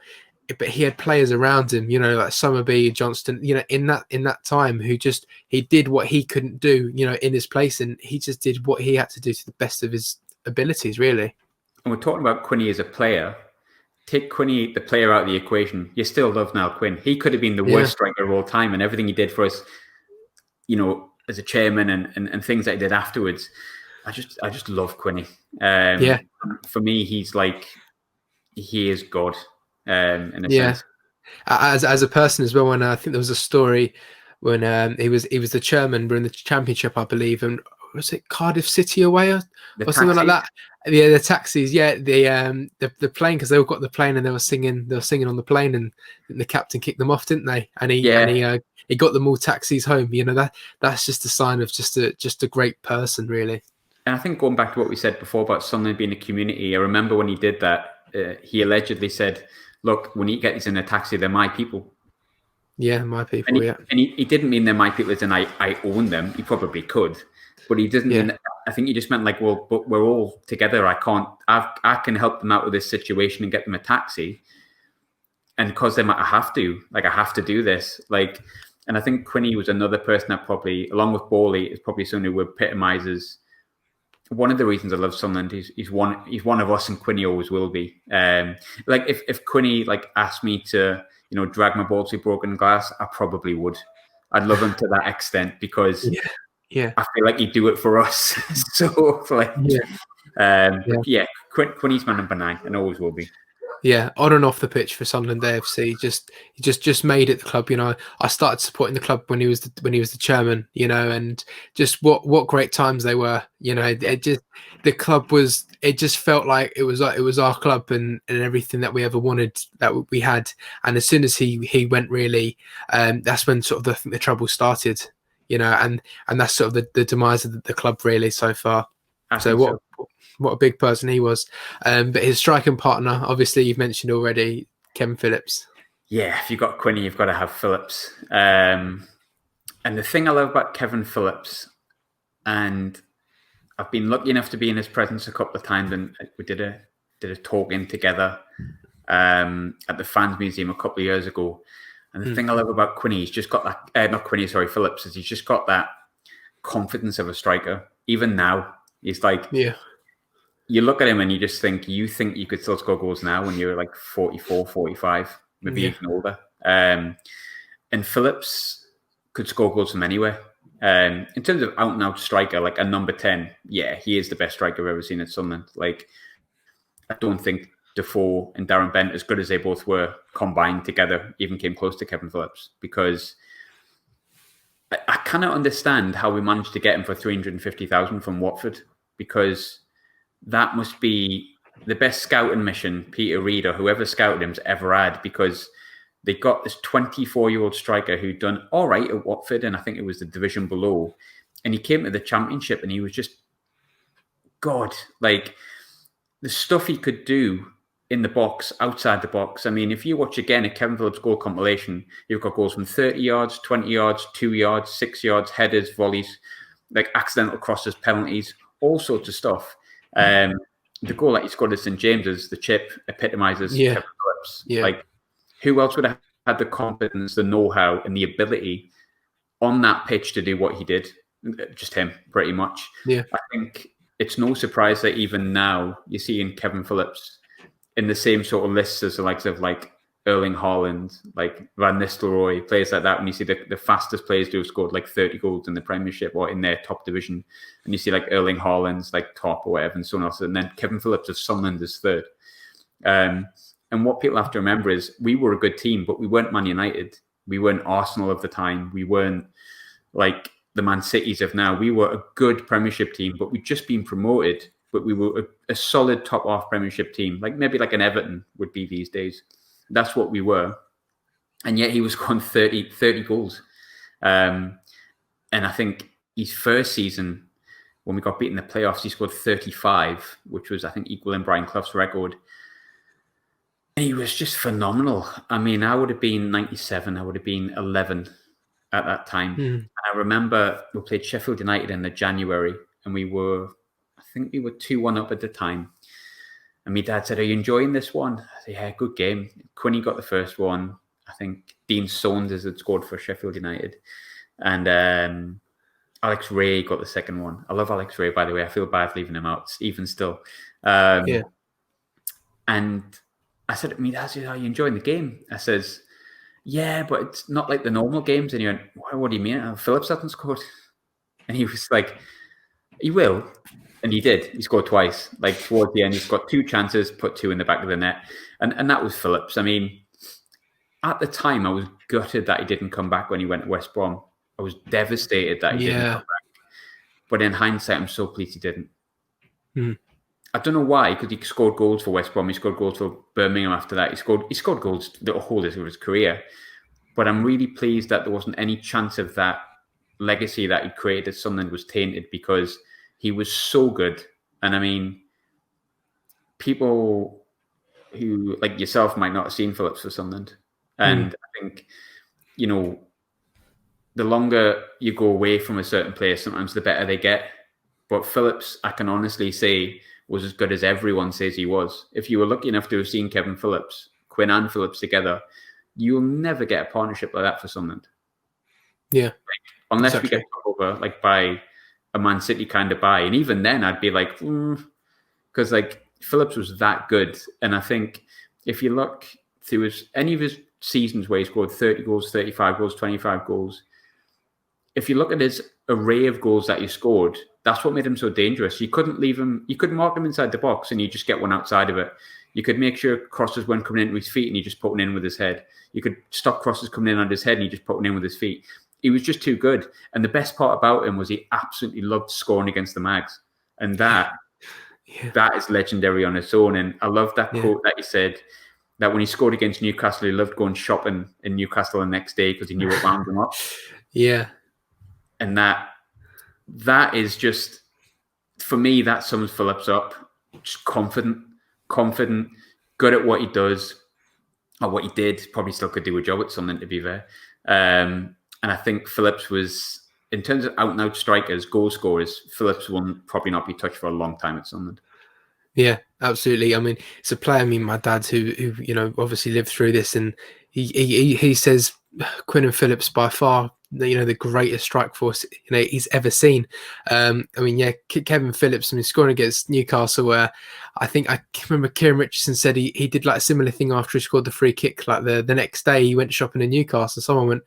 but he had players around him, like Summerby, Johnston, in that time he did what he couldn't do, in his place, and he just did what he had to do to the best of his abilities, really. And we're talking about Quinny as a player. Take Quinny, the player, out of the equation. You still love Niall Quinn. He could have been the worst striker of all time, and everything he did for us, as a chairman and things that he did afterwards. I just love Quinny. For me, he is God. In a sense. As a person as well. When I think there was a story when he was the chairman. We're in the Championship, I believe, and was it Cardiff City away or something like that? Yeah, the taxis. Yeah, the plane, because they all got the plane and they were singing on the plane, and the captain kicked them off, didn't they? And he got them all taxis home. That's just a sign of just a great person, really. And I think going back to what we said before about Sunderland being a community, I remember when he did that, he allegedly said, look, when you get these in a taxi, they're my people. Yeah, my people, And he didn't mean they're my people as in I own them. He probably could. But he didn't mean, I think he just meant like, well, but we're all together. I can help them out with this situation and get them a taxi. And because I have to do this. And I think Quinny was another person that probably, along with Bawley, is probably someone who epitomizes one of the reasons I love Sunderland. He's one of us, and Quinny always will be. If Quinny asked me to drag my ball through broken glass, I probably would. I'd love him to that extent because I feel like he'd do it for us. Quinny's Quinny's my number 9 and always will be. Yeah, on and off the pitch for Sunderland AFC, just made it the club. I started supporting the club when he was the chairman. And just what great times they were. Yeah, It just the club was. It just felt like it was our club and everything that we ever wanted that we had. And as soon as he went, really, that's when sort of the trouble started. And that's sort of the demise of the club really so far. I So think so. what a big person he was. But his striking partner, obviously, you've mentioned already, Kevin Phillips. Yeah, if you've got Quinny, you've got to have Phillips. And the thing I love about Kevin Phillips, and I've been lucky enough to be in his presence a couple of times, and we did a talk in together at the Fans Museum a couple of years ago. And the thing I love about Quinny, he's just got that, not Quinny, sorry, Phillips, is he's just got that confidence of a striker. Even now, he's like, Yeah. You look at him and you just think you could still score goals now when you're like 44, 45, maybe even older. And Phillips could score goals from anywhere. In terms of out and out striker, like a number 10, yeah, he is the best striker I've ever seen at Sunderland. Like, I don't think Defoe and Darren Bent, as good as they both were combined together, even came close to Kevin Phillips, because I cannot understand how we managed to get him for 350,000 from Watford, because that must be the best scouting mission Peter Reid or whoever scouted him's ever had, because they got this 24-year-old striker who'd done all right at Watford, and I think it was the division below, and he came to the Championship and he was just God. Like, the stuff he could do in the box, outside the box. I mean, if you watch again a Kevin Phillips goal compilation, you've got goals from 30 yards, 20 yards, 2 yards, 6 yards, headers, volleys, like accidental crosses, penalties, all sorts of stuff. The goal that he scored at St James's, the chip, epitomizes Kevin Phillips. Yeah. Like, who else would have had the confidence, the know-how, and the ability on that pitch to do what he did? Just him, pretty much. Yeah. I think it's no surprise that even now you're seeing Kevin Phillips in the same sort of lists as the likes of like Erling Haaland, like Van Nistelrooy, players like that. When you see the fastest players to have scored like 30 goals in the Premiership or in their top division, and you see like Erling Haaland's like top or whatever and so on else, and then Kevin Phillips of Sunderland is third. And what people have to remember is we were a good team, but we weren't Man United. We weren't Arsenal of the time. We weren't like the Man Cities of now. We were a good Premiership team, but we'd just been promoted. But we were a solid top half Premiership team, like maybe like an Everton would be these days. That's what we were. And yet he was scoring 30 goals. And I think his first season, when we got beaten in the playoffs, he scored 35, which was, I think, equaling Brian Clough's record. And he was just phenomenal. I mean, I would have been 97. I would have been 11 at that time. And I remember we played Sheffield United in the January, and I think we were 2-1 up at the time. And my dad said, "Are you enjoying this one?" I said, "Yeah, good game." Quinny got the first one. I think Dean Saunders had scored for Sheffield United. And Alex Ray got the second one. I love Alex Ray, by the way. I feel bad leaving him out, even still. And I said to me, "Dad, are you enjoying the game?" I says, "Yeah, but it's not like the normal games." And he went, "What do you mean? Phillips hasn't scored." And he was like, "He will." And he did. He scored twice. Like, towards the end, he's got 2 chances, put 2 in the back of the net. And that was Phillips. I mean, at the time, I was gutted that he didn't come back when he went to West Brom. I was devastated that he didn't come back. But in hindsight, I'm so pleased he didn't. I don't know why, because he scored goals for West Brom. He scored goals for Birmingham after that. He scored goals the whole of his career. But I'm really pleased that there wasn't any chance of that legacy that he created at Sunderland was tainted, because he was so good. And I mean, people who, like yourself, might not have seen Phillips for Sunderland. And I think, the longer you go away from a certain player, sometimes the better they get. But Phillips, I can honestly say, was as good as everyone says he was. If you were lucky enough to have seen Kevin Phillips, Quinn and Phillips together, you'll never get a partnership like that for Sunderland. Yeah. Unless we get over like by a Man City kind of buy. And even then I'd be like, because like Phillips was that good. And I think if you look through any of his seasons where he scored 30 goals, 35 goals, 25 goals, if you look at his array of goals that he scored, that's what made him so dangerous. You couldn't leave him, you couldn't mark him inside the box and you just get one outside of it. You could make sure crosses weren't coming into his feet and he just put one in with his head. You could stop crosses coming in on his head and he just put one in with his feet. He was just too good. And the best part about him was he absolutely loved scoring against the Mags. And that is legendary on its own. And I love that quote that he said that when he scored against Newcastle, he loved going shopping in Newcastle the next day because he knew it wound him up. Yeah. And that is just, for me, that sums Phillips up. Just confident, good at what he does, or what he did. Probably still could do a job at something, to be fair. And I think Phillips was, in terms of out-and-out strikers, goal scorers, Phillips will probably not be touched for a long time at Sunderland. Yeah, absolutely. I mean, it's a player. I mean, my dad, who obviously lived through this, and he says Quinn and Phillips by far, the greatest strike force he's ever seen. I mean, Kevin Phillips, I mean, scoring against Newcastle, where I think I remember Kieran Richardson said he did like a similar thing after he scored the free kick. Like the next day, he went shopping in Newcastle. Someone went,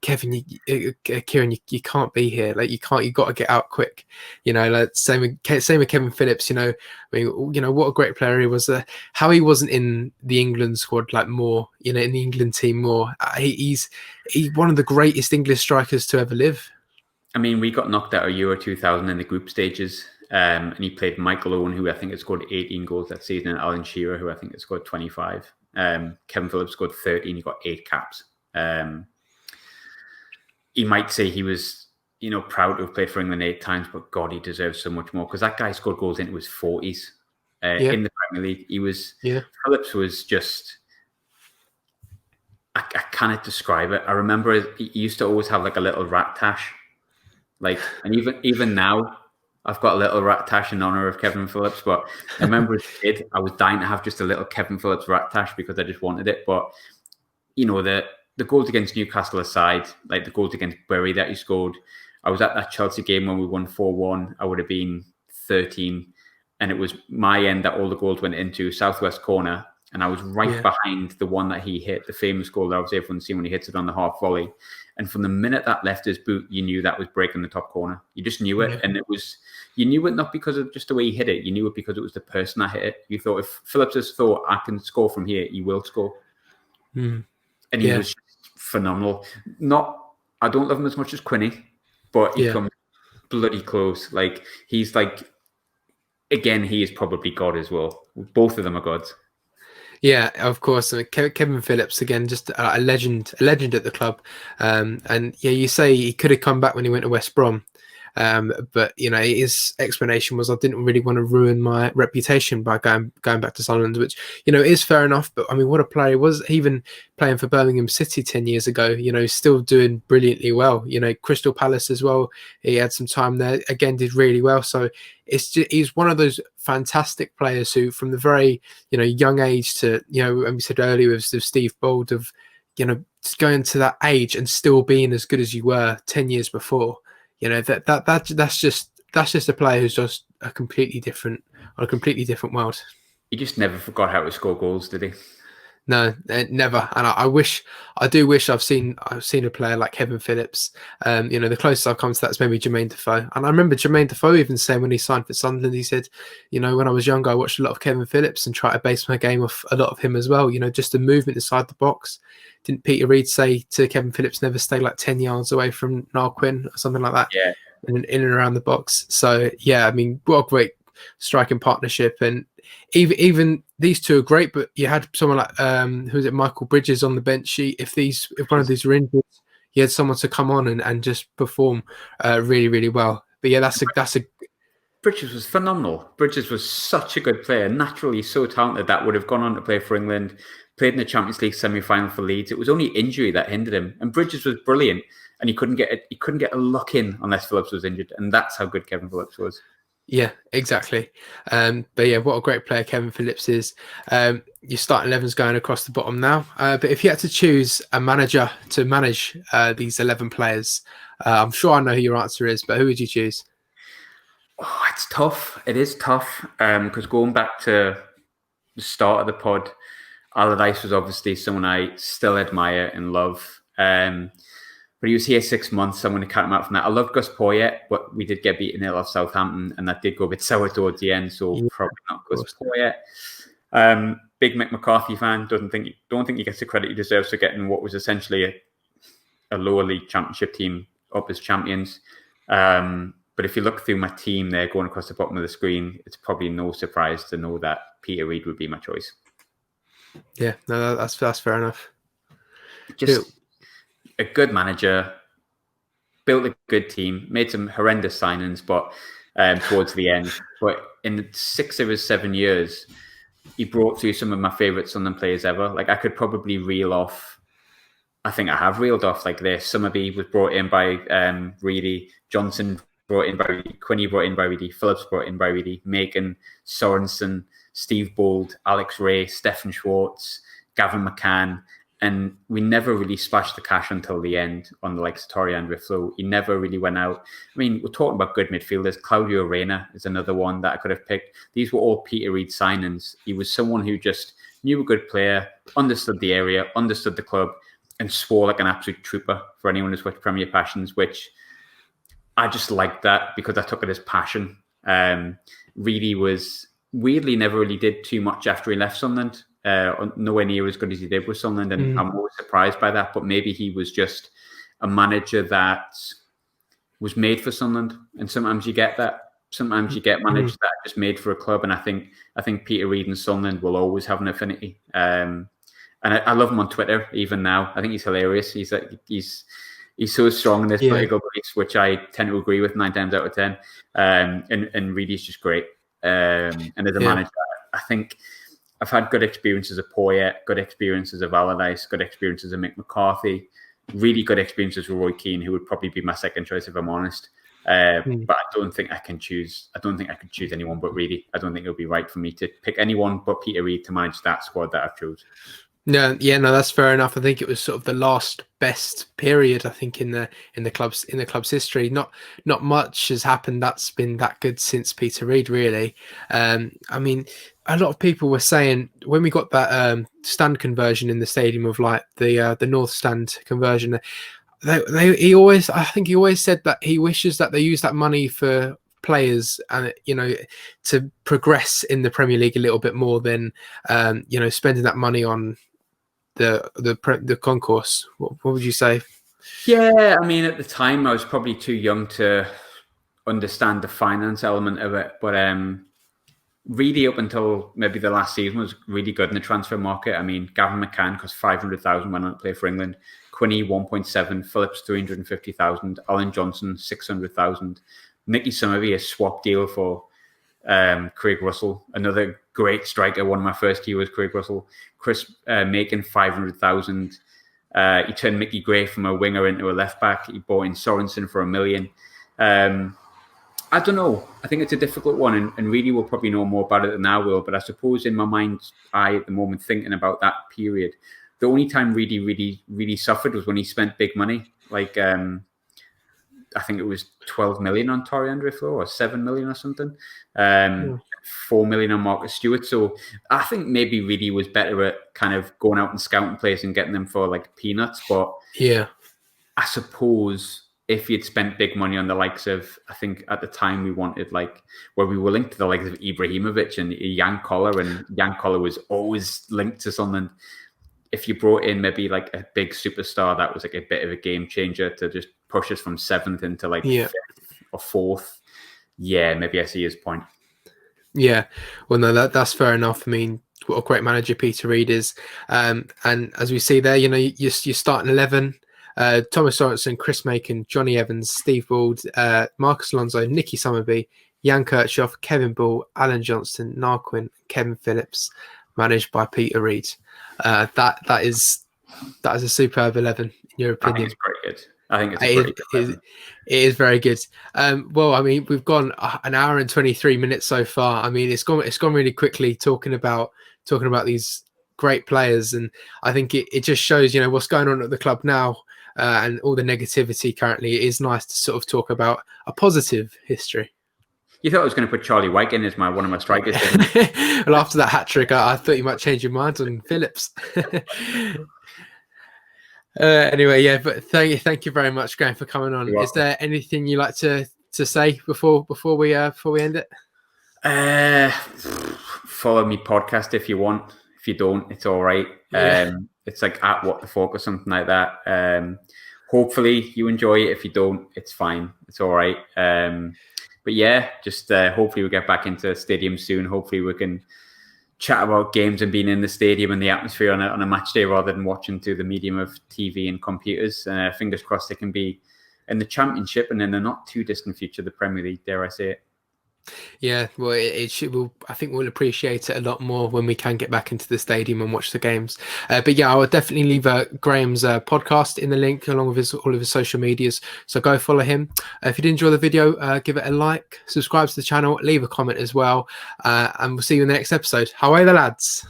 Kevin, Kieran, you can't be here. Like you got to get out quick. Like same with Kevin Phillips. I mean, what a great player he was. How he wasn't in the England squad like more. In the England team more. He's one of the greatest English strikers to ever live. I mean, we got knocked out of Euro 2000 in the group stages, and he played Michael Owen, who I think had scored 18 goals that season, and Alan Shearer, who I think had scored 25. Kevin Phillips scored 13. He got 8 caps. He might say he was, proud to have played for England 8 times, but God, he deserves so much more because that guy scored goals into his 40s in the Premier League. Phillips was just, I cannot describe it. I remember he used to always have like a little rat tash, and even now, I've got a little rat tash in honor of Kevin Phillips. But I remember as a kid, I was dying to have just a little Kevin Phillips rat tash because I just wanted it. But the goals against Newcastle aside, like the goals against Bury that he scored, I was at that Chelsea game when we won 4-1. I would have been 13, and it was my end that all the goals went into, southwest corner, and I was right behind the one that he hit, the famous goal that obviously everyone's seen when he hits it on the half volley. And from the minute that left his boot, you knew that was breaking the top corner. You just knew it, and you knew it not because of just the way he hit it. You knew it because it was the person that hit it. You thought if Phillips has thought I can score from here, he will score. And he was phenomenal. I don't love him as much as Quinny, but he comes bloody close. Like he's like, again, he is probably God as well. Both of them are gods. Yeah, of course. Kevin Phillips, again, just a legend at the club. And you say he could have come back when he went to West Brom. But his explanation was, I didn't really want to ruin my reputation by going back to Sunderland, which is fair enough. But I mean, what a player he was! Even playing for Birmingham City 10 years ago, still doing brilliantly well. Crystal Palace as well. He had some time there. Again, did really well. So he's one of those fantastic players who, from the very young age to and we said earlier with Steve Bold of going to that age and still being as good as you were 10 years before. That's just a player who's just a completely different world. He just never forgot how to score goals, did he? No, never. And I do wish I've seen a player like Kevin Phillips. The closest I've come to that is maybe Jermaine Defoe. And I remember Jermaine Defoe even saying when he signed for Sunderland, he said, when I was younger, I watched a lot of Kevin Phillips and tried to base my game off a lot of him as well. Just the movement inside the box. Didn't Peter Reid say to Kevin Phillips, never stay like 10 yards away from Niall Quinn or something like that? Yeah. In and around the box. So, I mean, what a great striking partnership. And even these two are great, but you had someone like, who's it, Michael Bridges on the bench sheet. If one of these were injured, you had someone to come on and just perform really, really well. But that's a Bridges was phenomenal. Bridges was such a good player, naturally so talented, that would have gone on to play for England, played in the Champions League semi-final for Leeds. It was only injury that hindered him, and Bridges was brilliant, and he couldn't get a look in unless Phillips was injured, and that's how good Kevin Phillips was. Yeah, exactly. But what a great player Kevin Phillips is. Your starting 11's going across the bottom now. But if you had to choose a manager to manage these 11 players, I'm sure I know who your answer is, but who would you choose? Oh, it's tough. It is tough because going back to the start of the pod, Allardyce was obviously someone I still admire and love. But he was here 6 months. So I'm going to cut him out from that. I love Gus Poyet, but we did get beaten 0 off Southampton, and that did go a bit sour towards the end. So probably not Gus Poyet. Big Mick McCarthy fan. Don't think he gets the credit he deserves for getting what was essentially a lower league championship team up as champions. But if you look through my team there going across the bottom of the screen, it's probably no surprise to know that Peter Reid would be my choice. Yeah, no, that's fair enough. Just a good manager, built a good team, made some horrendous signings, but towards the end. But in 6 of his 7 years, he brought through some of my favourite Sunderland players ever. Like I could probably reel off. I think I have reeled off like this. Summerby was brought in by Reedy. Johnson brought in by Reedy. Quinney brought in by Reedy. Phillips brought in by Reedy. Macon, Sorensen, Steve Bold, Alex Ray, Stephen Schwartz, Gavin McCann. And we never really splashed the cash until the end on the likes of Torian Flo. He never really went out. I mean, we're talking about good midfielders. Claudio Reyna is another one that I could have picked. These were all Peter Reid signings. He was someone who just knew a good player, understood the area, understood the club, and swore like an absolute trooper for anyone who's watched Premier Passions, which I just liked that because I took it as passion. Reedy was weirdly never really did too much after he left Sunderland. Nowhere near as good as he did with Sunderland, and I'm always surprised by that. But maybe he was just a manager that was made for Sunderland, and sometimes you get that. Sometimes you get managers that are just made for a club, and I think Peter Reid and Sunderland will always have an affinity. And I love him on Twitter even now. I think he's hilarious. He's so strong in his political beliefs, which I tend to agree with 9 times out of 10. And Reedy's just great. And as a manager, I think I've had good experiences of Poyet, good experiences of Allardyce, good experiences of Mick McCarthy, really good experiences with Roy Keane, who would probably be my second choice if I'm honest. But I don't think I could choose anyone but Reedy. I don't think it would be right for me to pick anyone but Peter Reid to manage that squad that I've chosen. No, that's fair enough. I think it was sort of the last best period. I think in the club's history, not much has happened that's been that good since Peter Reid. Really, I mean, a lot of people were saying when we got that stand conversion in the stadium of like the North Stand conversion, he always said that he wishes that they use that money for players and to progress in the Premier League a little bit more than spending that money on the concourse. What would you say? Yeah, I mean, at the time I was probably too young to understand the finance element of it, but really up until maybe the last season was really good in the transfer market. I mean, Gavin McCann cost 500,000 went on to play for England. Quinney 1.7, Phillips 350,000, Alan Johnson 600,000. Nicky Summerby a swap deal for Craig Russell, another great striker. One of my first heroes, Craig Russell. Chris Macon 500,000. He turned Mickey Gray from a winger into a left back. He bought in Sorensen for $1 million. I don't know. I think it's a difficult one, and really will probably know more about it than I will. But I suppose in my mind's eye at the moment, thinking about that period, the only time really suffered was when he spent big money. Like I think it was 12 million on Torian Flo or 7 million or something. 4 million on Marcus Stewart. So I think maybe Reedy was better at kind of going out and scouting players and getting them for like peanuts. But yeah, I suppose if you'd spent big money on the likes of, I think at the time we wanted we were linked to the likes of Ibrahimovic and Jan Koller, and Jan Koller was always linked to something. If you brought in maybe like a big superstar, that was like a bit of a game changer to just push us from 7th into like 5th or 4th. Yeah, maybe I see his point. Yeah, well, no, that's fair enough. I mean, what a great manager Peter Reid is. And as we see there, you're starting 11. Thomas Sorensen, Chris Macon, Johnny Evans, Steve Bould, Marcus Alonso, Nicky Summerby, Jan Kirchhoff, Kevin Ball, Alan Johnston, Narquin, Kevin Phillips, managed by Peter Reid. That is a superb 11, in your opinion. I think it's pretty good. I think it's pretty good. It is very good. Well, I mean, we've gone an hour and 23 minutes so far. I mean, it's gone really quickly talking about these great players, and I think it just shows what's going on at the club now. And all the negativity currently. It is nice to sort of talk about a positive history. You thought I was going to put Charlie White in as one of my strikers. Well, after that hat trick, I thought you might change your mind on Phillips. Anyway, yeah, but thank you very much, Graham, for coming on. Is there anything you like to say before we end it? Follow me podcast if you want. If you don't, it's all right. Yeah. It's like at What the Fork or something like that. Hopefully you enjoy it. If you don't, it's fine. It's all right. But yeah, just hopefully we get back into the stadium soon. Hopefully we can chat about games and being in the stadium and the atmosphere on a match day rather than watching through the medium of TV and computers. Fingers crossed they can be in the Championship and in the not too distant future, the Premier League, dare I say it. Yeah, well, it should. I think we'll appreciate it a lot more when we can get back into the stadium and watch the games. But yeah, I will definitely leave Graham's podcast in the link along with all of his social medias. So go follow him. If you did enjoy the video, give it a like, subscribe to the channel, leave a comment as well, and we'll see you in the next episode. How are the lads?